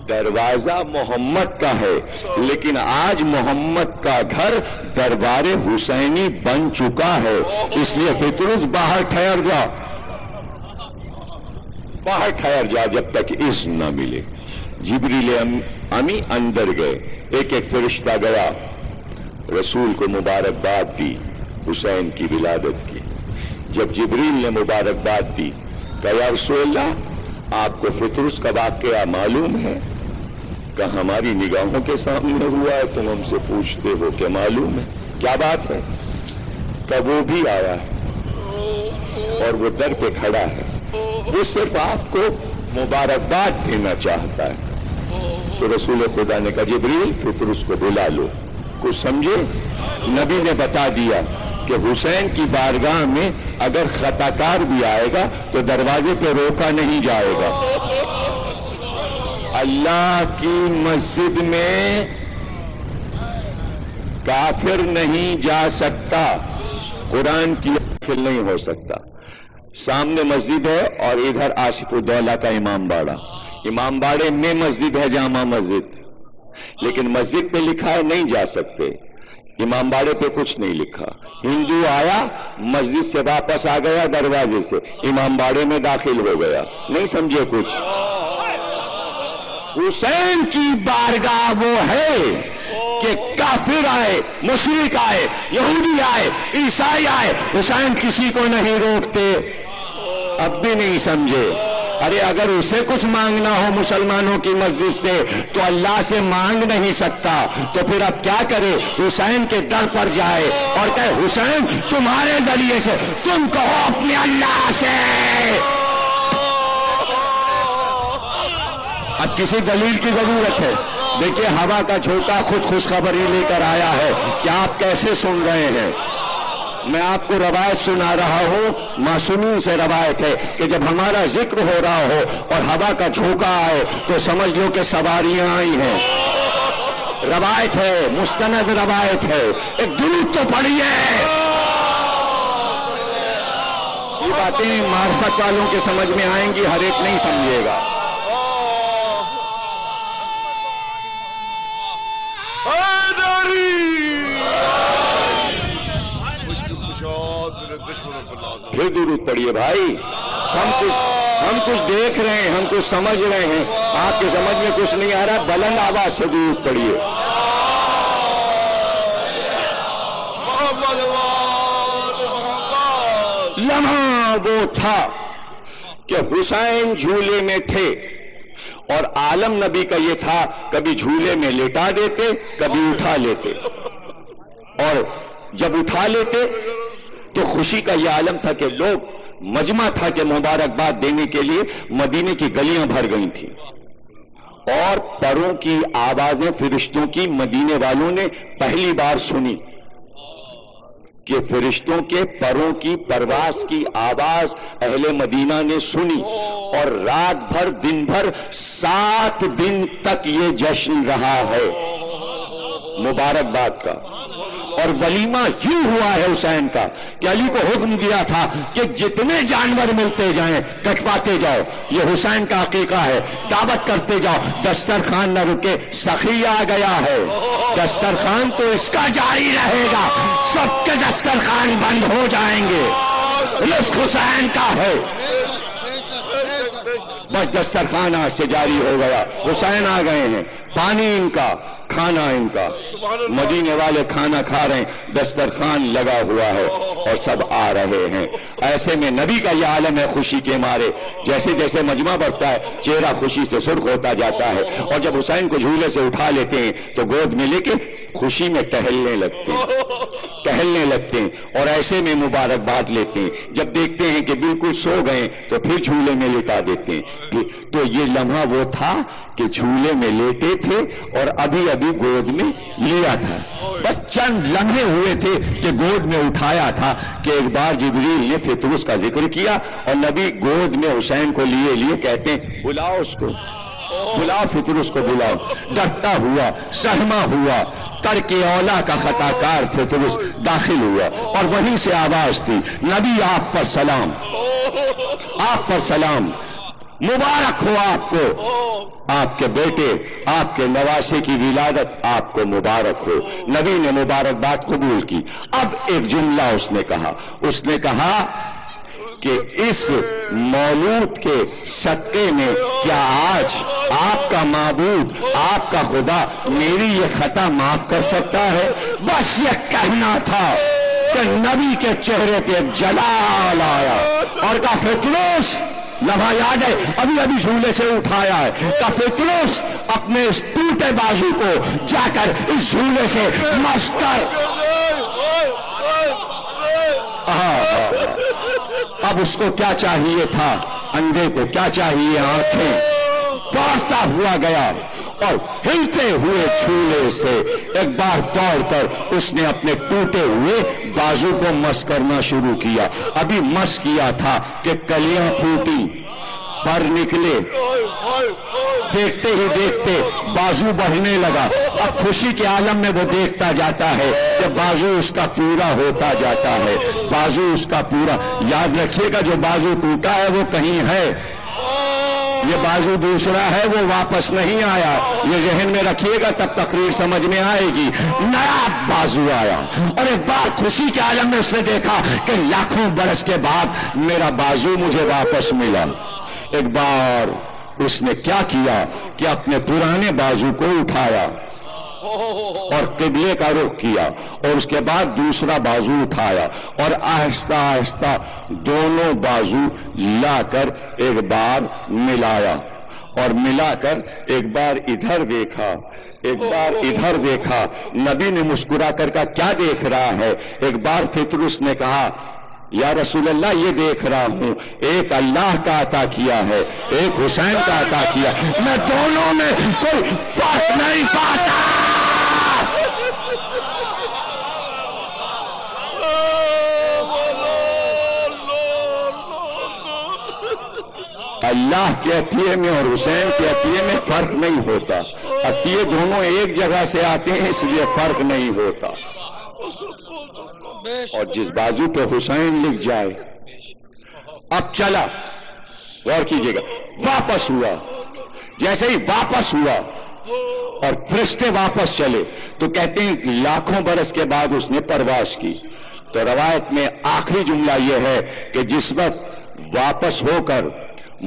دروازہ محمد کا ہے، لیکن آج محمد کا گھر دربار حسینی بن چکا ہے، اس لیے فطرس باہر ٹھہر جا، باہر ٹھہر جا جب تک اذن نہ ملے۔ جبریل امی اندر گئے، ایک ایک فرشتہ گیا، رسول کو مبارکباد دی حسین کی ولادت کی۔ جب جبریل نے مبارکباد دی کہا یا رسول اللہ آپ کو فطرس کا واقعہ معلوم ہے؟ کہ ہماری نگاہوں کے سامنے ہوا ہے، تم ہم سے پوچھتے ہو کہ معلوم ہے کیا بات ہے؟ کہ وہ بھی آیا ہے اور وہ در پہ کھڑا ہے، وہ صرف آپ کو مبارکباد دینا چاہتا ہے۔ تو رسول خدا نے کہا جبریل فطرس کو بلا لو۔ کچھ سمجھے؟ نبی نے بتا دیا کہ حسین کی بارگاہ میں اگر خطا کار بھی آئے گا تو دروازے پہ روکا نہیں جائے گا۔ اللہ کی مسجد میں کافر نہیں جا سکتا، قرآن کی داخل نہیں ہو سکتا۔ سامنے مسجد ہے اور ادھر آصف الدولہ کا امام باڑہ، امام باڑے میں مسجد ہے جامع مسجد، لیکن مسجد پہ لکھا ہے نہیں جا سکتے، امام باڑے پہ کچھ نہیں لکھا۔ ہندو آیا مسجد سے واپس آ گیا دروازے سے، امام باڑے میں داخل ہو گیا، نہیں سمجھے کچھ؟ حسین کی بارگاہ وہ ہے کہ کافر آئے، مشرک آئے، یہودی آئے، عیسائی آئے، حسین کسی کو نہیں روکتے۔ اب بھی نہیں سمجھے؟ ارے اگر اسے کچھ مانگنا ہو مسلمانوں کی مسجد سے تو اللہ سے مانگ نہیں سکتا، تو پھر اب کیا کرے؟ حسین کے در پر جائے اور کہے حسین تمہارے ذریعے سے تم کہو اپنے اللہ سے۔ اب کسی دلیل کی ضرورت ہے؟ دیکھیں ہوا کا جھونکا خود خوشخبری لے کر آیا ہے کہ آپ کیسے سن رہے ہیں۔ میں آپ کو روایت سنا رہا ہوں، معصومین سے روایت ہے کہ جب ہمارا ذکر ہو رہا ہو اور ہوا کا جھونکا آئے تو سمجھ لو کہ سواریاں آئی ہیں۔ روایت ہے، مستند روایت ہے، ایک درود تو پڑھیے۔ یہ باتیں معرفت والوں کے سمجھ میں آئیں گی، ہر ایک نہیں سمجھے گا۔ پھر درود پڑھیے بھائی، ہم کچھ دیکھ رہے ہیں، ہم کچھ سمجھ رہے ہیں، آپ کے سمجھ میں کچھ نہیں آ رہا، بلند آواز سے درود پڑھیے۔ لمحہ وہ تھا کہ حسین جھولے میں تھے اور عالم نبی کا یہ تھا کبھی جھولے میں لیٹا دیتے کبھی اٹھا لیتے، اور جب اٹھا لیتے تو خوشی کا یہ عالم تھا کہ لوگ مجمع تھا کہ مبارکباد دینے کے لیے مدینے کی گلیاں بھر گئی تھیں، اور پروں کی آوازیں فرشتوں کی مدینے والوں نے پہلی بار سنی کہ فرشتوں کے پروں کی پرواز کی آواز اہل مدینہ نے سنی، اور رات بھر دن بھر 7 دن تک یہ جشن رہا ہے مبارکباد کا۔ اور ولیمہ یوں ہوا ہے حسین کا کہ علی کو حکم دیا تھا کہ جتنے جانور ملتے جائیں کٹواتے جاؤ، یہ حسین کا عقیقہ ہے، دعوت کرتے جاؤ، دسترخوان نہ رکے۔ سخی آ گیا ہے، دسترخوان تو اس کا جاری رہے گا، سب کے دسترخوان بند ہو جائیں گے، رزق حسین کا ہے۔ بس دسترخوان آج سے جاری ہو گیا، حسین آ گئے ہیں، پانی ان کا، کھانا ان کا، مدینے والے کھانا کھا رہے ہیں، دسترخوان لگا ہوا ہے اور سب آ رہے ہیں۔ ایسے میں نبی کا یہ عالم ہے خوشی کے مارے، جیسے جیسے مجمع بڑھتا ہے چہرہ خوشی سے سرخ ہوتا جاتا ہے، اور جب حسین کو جھولے سے اٹھا لیتے ہیں تو گود میں لے کے خوشی میں ٹہلنے لگتے ہیں اور ایسے میں مبارکباد لیتے ہیں۔ جب دیکھتے ہیں کہ بالکل سو گئے تو پھر جھولے میں لٹا دیتے ہیں۔ تو یہ لمحہ وہ تھا کہ جھولے میں لیٹے تھے اور ابھی گود میں لیا تھا، بس چند لمحے ہوئے تھے کہ گود میں اٹھایا تھا کہ ایک بار جبریل نے فطرس کا ذکر کیا اور نبی گود میں حسین کو لیے کہتے ہیں بلاؤ اس کو، بلاؤ فطرس کو بلاؤ۔ ڈرتا ہوا، سہما ہوا، کر کے اولا کا خطا کار فطرس داخل ہوا، اور وہیں سے آواز تھی نبی آپ پر سلام، آپ پر سلام، مبارک ہو آپ کو، آپ کے بیٹے، آپ کے نواسے کی ولادت آپ کو مبارک ہو۔ نبی نے مبارکباد قبول کی۔ اب ایک جملہ اس نے کہا کہ اس مولود کے صدقے میں کیا آج آپ کا معبود، آپ کا خدا میری یہ خطا معاف کر سکتا ہے؟ بس یہ کہنا تھا کہ نبی کے چہرے پہ جلال آیا اور کہا فطرس لمحہ یاد ہے، ابھی ابھی جھولے سے اٹھایا ہے، کہ فطرس اپنے اس ٹوٹے بازو کو جا کر اس جھولے سے مس کر، اب اس کو کیا چاہیے تھا، اندھے کو کیا چاہیے، آنکھیں، دوڑتا ہوا گیا اور ہلتے ہوئے جھولے سے ایک بار دوڑ کر اس نے اپنے ٹوٹے ہوئے بازو کو مس کرنا شروع کیا۔ ابھی مس کیا تھا کہ کلیاں پھوٹی، پر نکلے، دیکھتے ہی دیکھتے بازو بڑھنے لگا۔ اب خوشی کے عالم میں وہ دیکھتا جاتا ہے کہ بازو اس کا پورا ہوتا جاتا ہے، بازو اس کا پورا۔ یاد رکھیے گا جو بازو ٹوٹا ہے وہ کہیں ہے، یہ بازو دوسرا ہے، وہ واپس نہیں آیا، یہ ذہن میں رکھیے گا، تب تقریر سمجھ میں آئے گی۔ نیا بازو آیا اور ایک بار خوشی کے عالم میں اس نے دیکھا کہ لاکھوں برس کے بعد میرا بازو مجھے واپس ملا۔ ایک بار اس نے کیا کیا کہ اپنے پرانے بازو کو اٹھایا اور قبلے کا رخ کیا، اور اس کے بعد دوسرا بازو اٹھایا اور آہستہ آہستہ دونوں بازو لا کر ایک بار ملایا، اور ملا کر ایک بار ادھر دیکھا، ایک بار ادھر دیکھا۔ نبی نے مسکرا کر کہا کیا دیکھ رہا ہے؟ ایک بار فطرس نے کہا یا رسول اللہ یہ دیکھ رہا ہوں، ایک اللہ کا عطا کیا ہے، ایک حسین کا عطا کیا، میں دونوں میں کوئی فرق نہیں پاتا۔ اللہ کے عطیے میں اور حسین کے عطیے میں فرق نہیں ہوتا، عطیے دونوں ایک جگہ سے آتے ہیں اس لیے فرق نہیں ہوتا۔ اور جس بازو پہ حسین لکھ جائے، اب چلا، غور کیجئے گا، واپس ہوا، جیسے ہی واپس ہوا اور فرشتے واپس چلے تو کہتے ہیں لاکھوں برس کے بعد اس نے پرواز کی۔ تو روایت میں آخری جملہ یہ ہے کہ جس وقت واپس ہو کر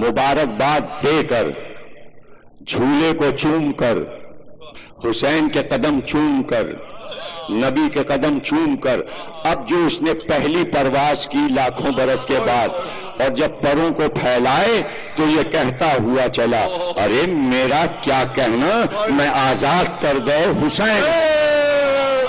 مبارکباد دے کر، جھولے کو چوم کر، حسین کے قدم چوم کر، نبی کے قدم چوم کر، اب جو اس نے پہلی پرواز کی لاکھوں برس کے بعد، اور جب پروں کو پھیلائے تو یہ کہتا ہوا چلا ارے میرا کیا کہنا، میں آزاد کر گئے حسین،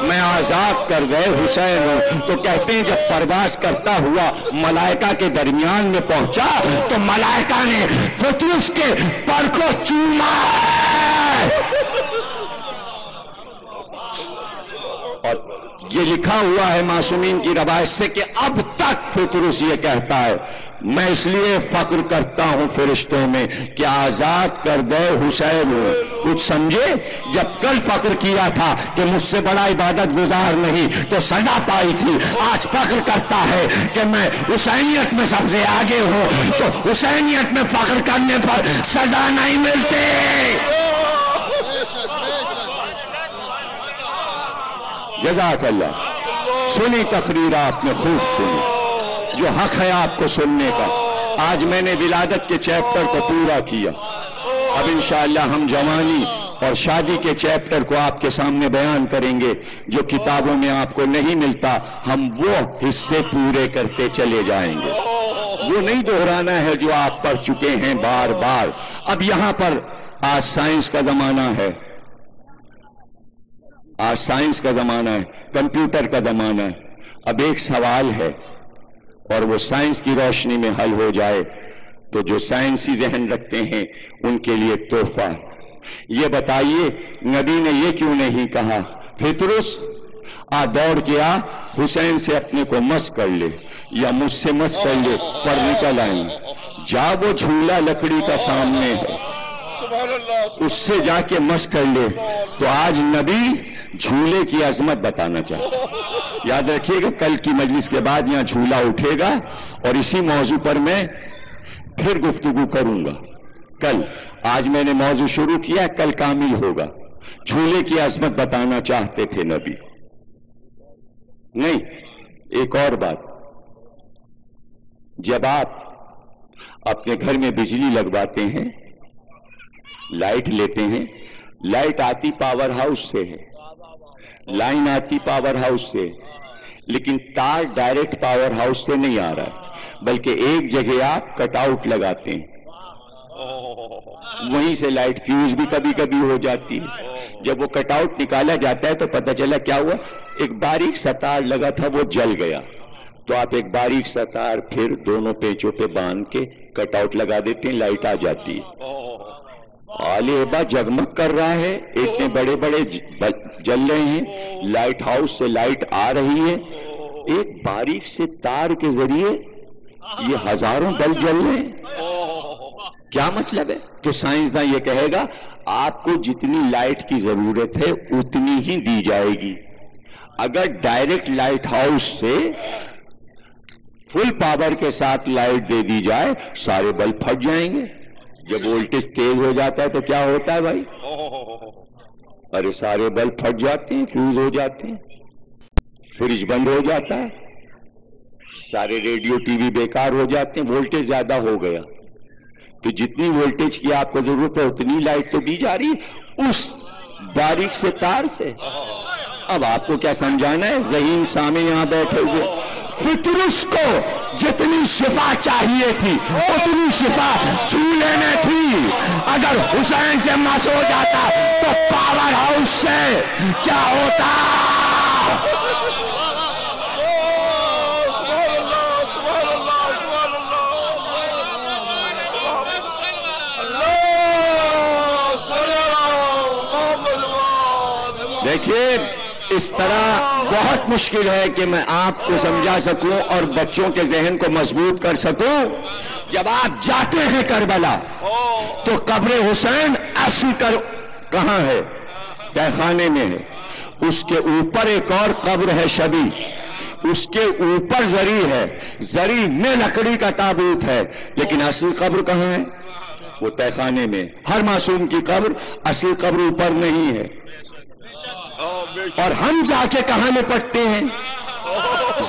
میں آزاد کر گئے حسین ہوں۔ تو کہتے ہیں جب پرواز کرتا ہوا ملائکہ کے درمیان میں پہنچا تو ملائکہ نے فطرس کے پر کو چوما، اور یہ لکھا ہوا ہے معصومین کی روایت سے کہ اب تک فطرس یہ کہتا ہے میں اس لیے فخر کرتا ہوں فرشتوں میں کہ آزاد کر گئے حسین ہوں۔ کچھ سمجھے؟ جب کل فخر کیا تھا کہ مجھ سے بڑا عبادت گزار نہیں تو سزا پائی تھی، آج فخر کرتا ہے کہ میں حسینیت میں سب سے آگے ہوں، تو حسینیت میں فخر کرنے پر سزا نہیں ملتی۔ جزاک اللہ۔ سنی تقریر آپ نے خوب سنی، جو حق ہے آپ کو سننے کا۔ آج میں نے ولادت کے چیپٹر کو پورا کیا، اب انشاءاللہ ہم جوانی اور شادی کے چیپٹر کو آپ کے سامنے بیان کریں گے، جو کتابوں میں آپ کو نہیں ملتا، ہم وہ حصے پورے کرتے چلے جائیں گے، وہ نہیں دہرانا ہے جو آپ پڑھ چکے ہیں بار بار۔ اب یہاں پر آج سائنس کا زمانہ ہے، آج سائنس کا زمانہ ہے، کمپیوٹر کا زمانہ ہے۔ اب ایک سوال ہے اور وہ سائنس کی روشنی میں حل ہو جائے تو جو سائنسی ذہن رکھتے ہیں ان کے لیے تحفہ۔ یہ بتائیے نبی نے یہ کیوں نہیں کہا فطرس دوڑ کے آ حسین سے اپنے کو مس کر لے یا مجھ سے مس کر لے، پر نکل آئیں، جا وہ جھولا لکڑی کا سامنے ہے اس سے جا کے مس کر لے۔ تو آج نبی جھولے کی عظمت بتانا چاہتا ہے۔ یاد رکھیے کہ کل کی مجلس کے بعد یہاں جھولا اٹھے گا اور اسی موضوع پر میں پھر گفتگو کروں گا کل۔ آج میں نے موضوع شروع کیا، کل کامل ہوگا۔ جھولے کی عظمت بتانا چاہتے تھے نبی۔ نہیں، ایک اور بات، جب آپ اپنے گھر میں بجلی لگواتے ہیں، لائٹ لیتے ہیں، لائٹ آتی پاور ہاؤس سے ہے، لائن آتی پاور ہاؤس سے، لیکن تار ڈائریکٹ پاور ہاؤس سے نہیں آ رہا ہے، بلکہ ایک جگہ آپ کٹ آؤٹ لگاتے ہیں، وہیں سے لائٹ فیوز بھی کبھی کبھی ہو جاتی ہے. جب وہ کٹ آؤٹ نکالا جاتا ہے تو پتہ چلا کیا ہوا، ایک باریک سا تار لگا تھا وہ جل گیا. تو آپ ایک باریک سا تار پھر دونوں پیچوں پہ باندھ کے کٹ آؤٹ لگا دیتے ہیں، لائٹ آ جاتی ہے. آلیبا جگمگ کر رہا ہے، اتنے بڑے بڑے جل رہے ہیں، لائٹ ہاؤس سے لائٹ آ رہی ہے، ایک باریک سے تار کے ذریعے یہ ہزاروں بلب جل رہے ہیں. کیا مطلب ہے؟ تو سائنسداں یہ کہے گا آپ کو جتنی لائٹ کی ضرورت ہے اتنی ہی دی جائے گی. اگر ڈائریکٹ لائٹ ہاؤس سے فل پاور کے ساتھ لائٹ دے دی جائے سارے بلب پھٹ جائیں گے. جب وولٹیج تیز ہو جاتا ہے تو کیا ہوتا ہے بھائی؟ ارے سارے بلب پھٹ جاتے ہیں، فیوز ہو جاتے ہیں، فریج بند ہو جاتا ہے، سارے ریڈیو ٹی وی بیکار ہو جاتے ہیں، وولٹیج زیادہ ہو گیا. تو جتنی وولٹیج کی آپ کو ضرورت ہے اتنی لائٹ تو دی جا رہی ہے اس باریک سے تار سے. اب آپ کو کیا سمجھانا ہے؟ ذہین سامع یہاں بیٹھے ہوئے، فطرس کو جتنی شفا چاہیے تھی اتنی شفا چولہے میں تھی. اگر حسین سے مس ہو جاتا تو پاور ہاؤس سے کیا ہوتا؟ دیکھیے اس طرح بہت مشکل ہے کہ میں آپ کو سمجھا سکوں اور بچوں کے ذہن کو مضبوط کر سکوں. جب آپ جاتے ہیں کربلا تو قبر حسین اصل کہاں ہے؟ تہہ خانے میں ہے. اس کے اوپر ایک اور قبر ہے شبی، اس کے اوپر زری ہے، زری میں لکڑی کا تابوت ہے، لیکن اصل قبر کہاں ہے؟ وہ تہہ خانے میں. ہر معصوم کی قبر، اصل قبر اوپر نہیں ہے. اور ہم جا کے کہاں لپٹتے ہیں؟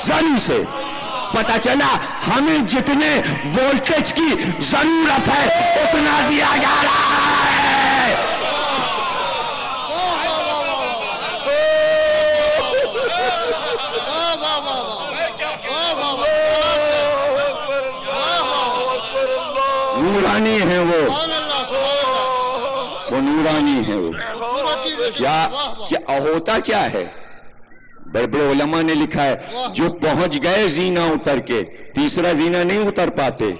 زری سے. پتہ چلا ہمیں جتنے وولٹیج کی ضرورت ہے اتنا دیا جا رہا ہے. نورانی ہیں وہ نورانی ہیں وہ. کیا ہوتا کیا ہے؟ بڑے بڑے علماء نے لکھا ہے جو پہنچ گئے زینہ اتر کے تیسرا زینہ نہیں اتر پاتے،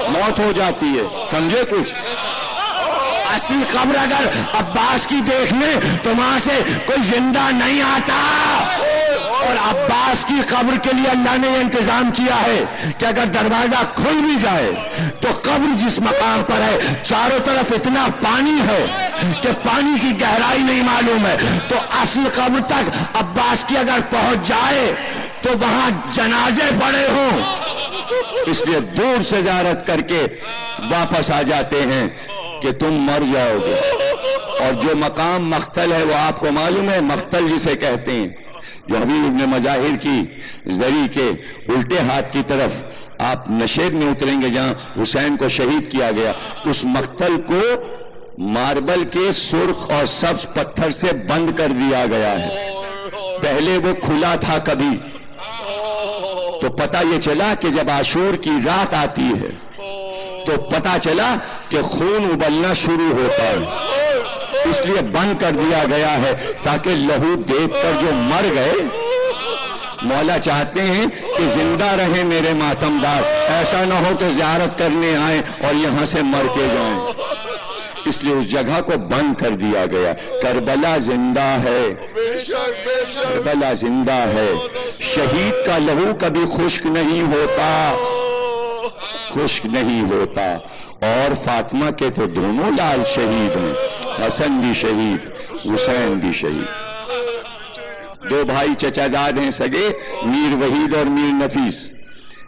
موت ہو جاتی ہے. سمجھے کچھ؟ اصل قبر اگر عباس کی دیکھ لیں تو وہاں سے کوئی زندہ نہیں آتا. اور عباس کی قبر کے لیے اللہ نے یہ انتظام کیا ہے کہ اگر دروازہ کھل بھی جائے تو قبر جس مقام پر ہے چاروں طرف اتنا پانی ہے کہ پانی کی گہرائی نہیں معلوم ہے. تو اصل قبر تک عباس کی اگر پہنچ جائے تو وہاں جنازے پڑے ہوں، اس لیے دور سے زیارت کر کے واپس آ جاتے ہیں کہ تم مر جاؤ گے. اور جو مقام مقتل ہے وہ آپ کو معلوم ہے، مقتل جسے کہتے ہیں، جو حبیب ابن مظاہر کی زری کے الٹے ہاتھ کی طرف آپ نشیب میں اتریں گے جہاں حسین کو شہید کیا گیا، اس مقتل کو ماربل کے سرخ اور سبز پتھر سے بند کر دیا گیا ہے. پہلے وہ کھلا تھا کبھی. تو پتہ یہ چلا کہ جب عاشور کی رات آتی ہے تو پتہ چلا کہ خون ابلنا شروع ہوتا ہے، اس لیے بند کر دیا گیا ہے تاکہ لہو دیکھ کر جو مر گئے، مولا چاہتے ہیں کہ زندہ رہیں میرے ماتمدار، ایسا نہ ہو کہ زیارت کرنے آئیں اور یہاں سے مر کے جائیں. اس لیے اس جگہ کو بند کر دیا گیا. کربلا زندہ ہے، کربلا زندہ ہے. شہید کا لہو کبھی خشک نہیں ہوتا، خشک نہیں ہوتا. اور فاطمہ کے تو دونوں لال شہید ہیں، حسن بھی شہید، حسین بھی شہید. دو بھائی چچا داد ہیں سگے، میر وحید اور میر نفیس.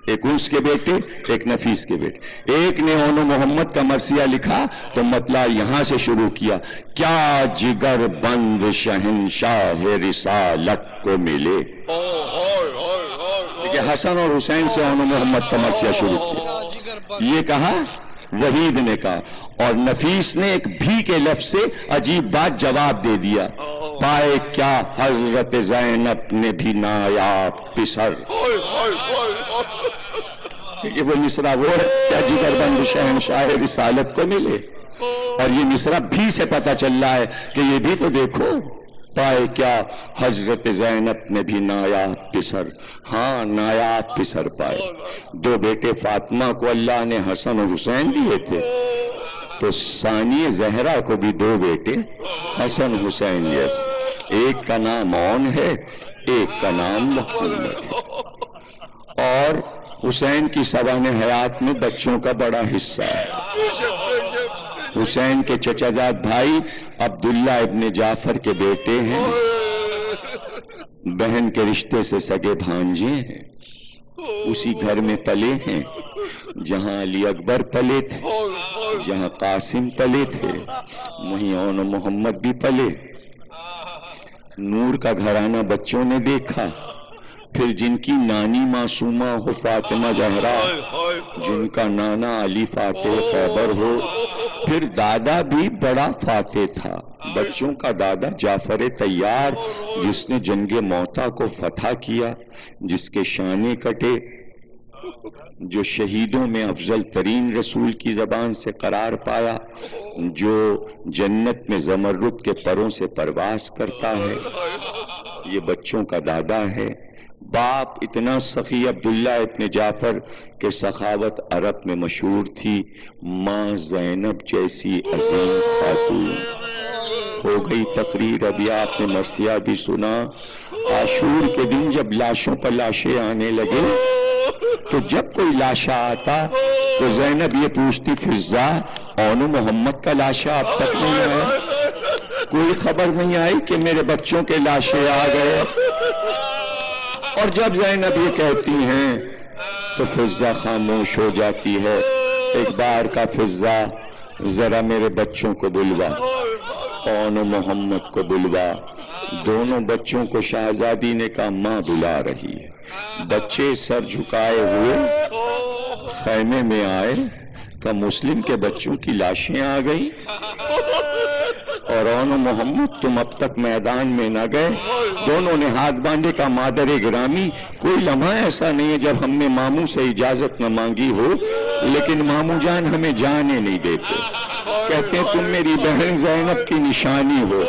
ایک انس کے بیٹے، ایک نفیس کے بیٹے. ایک نے اونو محمد کا مرثیہ لکھا تو مطلع یہاں سے شروع کیا، کیا جگر بند شہنشاہ رسالت کو ملے. حسن اور حسین سے اونو محمد کا مرثیہ شروع کیا. یہ کہا وحید نے کہا، اور نفیس نے ایک بھی کے لفظ سے عجیب بات جواب دے دیا، پائے کیا حضرت زینب نے بھی نایاب پسر. کہ وہ مصرع وہ ہے کیا جگر بند شہنشاہ رسالت کو ملے. اور یہ مصرع بھی سے پتہ چل رہا ہے کہ یہ بھی تو دیکھو پائے کیا حضرت زینب نے بھی نایاب پسر، ہاں نایاب پسر پائے. 2 بیٹے فاطمہ کو اللہ نے حسن و حسین دیے تھے، تو ثانی زہرا کو بھی 2 بیٹے حسن حسین. یس، ایک کا نام عون ہے، ایک کا نام محمد ہے. اور حسین کی سوانح حیات میں بچوں کا بڑا حصہ ہے. حسین کے چچا زاد بھائی عبداللہ ابن جعفر کے بیٹے ہیں، بہن کے رشتے سے سگے بھانجے ہیں، اسی گھر میں پلے ہیں جہاں علی اکبر پلے تھے، جہاں قاسم پلے تھے، وہیں عون و محمد بھی پلے. نور کا گھرانہ بچوں نے دیکھا، پھر جن کی نانی معصومہ ہو فاطمہ زہرا، جن کا نانا علی فاتح خیبر ہو، پھر دادا بھی بڑا فاتح تھا، بچوں کا دادا جعفر طیار جس نے جنگ موتا کو فتح کیا، جس کے شانے کٹے، جو شہیدوں میں افضل ترین رسول کی زبان سے قرار پایا، جو جنت میں زمرد کے پروں سے پرواز کرتا ہے، یہ بچوں کا دادا ہے. باپ اتنا سخی عبداللہ ابن جعفر کہ سخاوت عرب میں مشہور تھی. ماں زینب جیسی عظیم خاتون ہو گئی تقریر. ابھی آپ نے مرثیہ بھی سنا. عاشور کے دن جب لاشوں پر لاشیں آنے لگے تو جب کوئی لاشا آتا تو زینب یہ پوچھتی فضہ عون و محمد کا لاشا اب تک نہیں آیا؟ کوئی خبر نہیں آئی کہ میرے بچوں کے لاشیں آ گئے؟ اور جب زینب یہ کہتی ہیں تو فضہ خاموش ہو جاتی ہے. ایک بار کا فضہ ذرا میرے بچوں کو بلوا، عون و محمد کو بلوا. دونوں بچوں کو شہزادی نے کہا ماں بلا رہی ہے. بچے سر جھکائے ہوئے خیمے میں آئے کہ مسلم کے بچوں کی لاشیں آ گئی اور عون و محمد تم اب تک میدان میں نہ گئے. دونوں نے ہاتھ باندھے کا مادر گرامی کوئی لمحہ ایسا نہیں ہے جب ہم نے ماموں سے اجازت نہ مانگی ہو لیکن ماموں جان ہمیں جانے نہیں دیتے. کہتے ہیں تم میری بہن زینب کی نشانی ہو.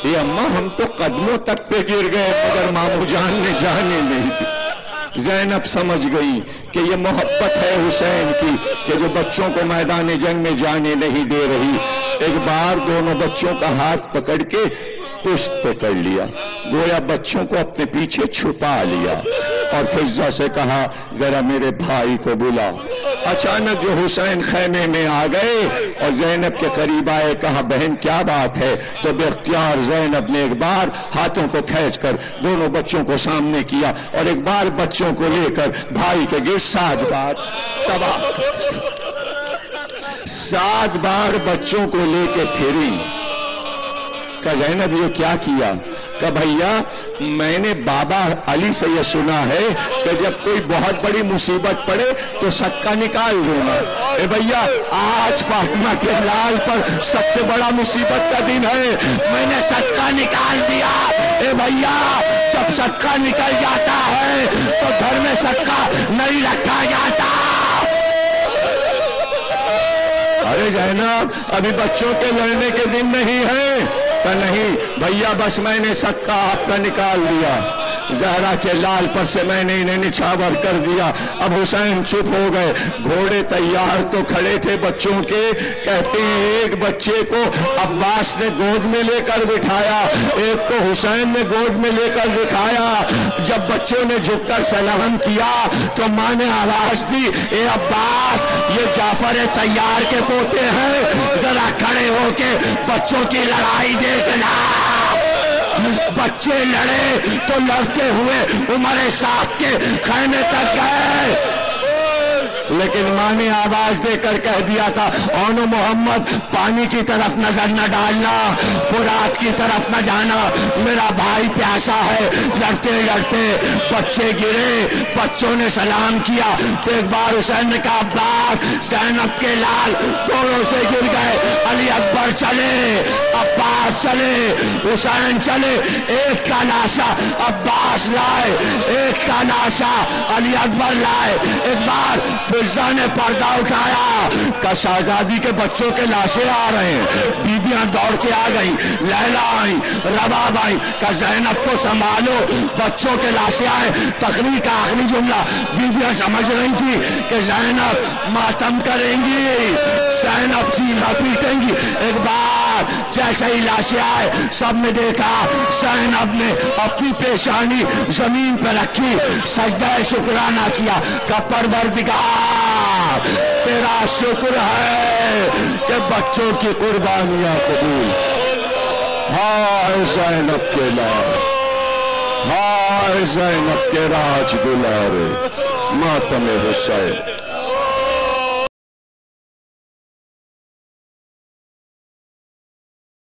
یہ اماں ہم تو قدموں تک پہ گر گئے مگر ماموں جان نے جانے نہیں دی. زینب سمجھ گئی کہ یہ محبت ہے حسین کی کہ جو بچوں کو میدان جنگ میں جانے نہیں دے رہی. ایک بار دونوں بچوں کا ہاتھ پکڑ کے پشت پہ کر لیا، گویا بچوں کو اپنے پیچھے چھپا لیا اور فضہ سے کہا ذرا میرے بھائی کو بلا. اچانک جو حسین خیمے میں آ گئے اور زینب کے قریب آئے، کہا بہن کیا بات ہے؟ تو بے اختیار زینب نے ایک بار ہاتھوں کو کھینچ کر دونوں بچوں کو سامنے کیا اور ایک بار بچوں کو لے کر بھائی کے گر 7 بار تباہ 7 بار بچوں کو لے کے پھری. کہ زینب یہ کیا کیا؟ کہ بھیا میں نے بابا علی سے یہ سنا ہے کہ جب کوئی بہت بڑی مصیبت پڑے تو صدقہ نکال دینا. اے بھیا آج فاطمہ کے لال پر سب سے بڑا مصیبت کا دن ہے، میں نے صدقہ نکال دیا. اے بھیا جب صدقہ نکل جاتا ہے تو گھر میں صدقہ نہیں رکھا جاتا. ارے زینب ابھی بچوں کے لڑنے کے دن نہیں ہے. کہ نہیں بھیا بس میں نے صدقہ آپ کا نکال دیا، زہرا کے لال پر سے میں نے انہیں نچھاور کر دیا. اب حسین چپ ہو گئے. گھوڑے تیار تو کھڑے تھے بچوں کے. کہتے ہیں ایک بچے کو عباس نے گود میں لے کر بٹھایا، ایک کو حسین نے گود میں لے کر بٹھایا. جب بچوں نے جھک کر سلام کیا تو ماں نے آواز دی اے عباس یہ جعفر طیار کے پوتے ہیں، ذرا کھڑے ہو کے بچوں کی لڑائی دیکھنا. بچے لڑے تو لڑتے ہوئے عمر ساتھ کے خیمے تک گئے، لیکن ماں نے آواز دے کر کہہ دیا تھا عون و محمد پانی کی طرف نظر نہ ڈالنا، فرات کی طرف نہ جانا، میرا بھائی پیاسا ہے. لڑتے لڑتے بچے گرے، بچوں نے سلام کیا تو ایک بار حسین نے کہا عباس زینب کے لال دونوں سے گر گئے. علی اکبر چلے، عباس چلے، حسین چلے. ایک کا لاشا عباس لائے، ایک کا لاشا علی اکبر لائے. ایک بار حفصہ نے پردہ اٹھایا کہ شہزادی کے بچوں کے لاشیں آ رہے ہیں. بیبیاں دوڑ کے آ گئی, لیلا آئی, رباب آئی کہ زینب کو سنبھالو, بچوں کے لاشیں آئے. تقریر کا آخری جملہ بیبیاں سمجھ رہی تھی کہ زینب ماتم کریں گی, زینب سینہ پیٹیں گی. ایک بار جیسے ہی لاشیں آئے سب نے دیکھا زینب نے اپنی پیشانی زمین پہ رکھی, سجدہ شکرانہ کیا کہ پروردگار تیرا شکر ہے کہ بچوں کی قربانیاں قبول. ہائے زینب کے لال, ہائے زینب کے راج دلارے, ماتم حسین.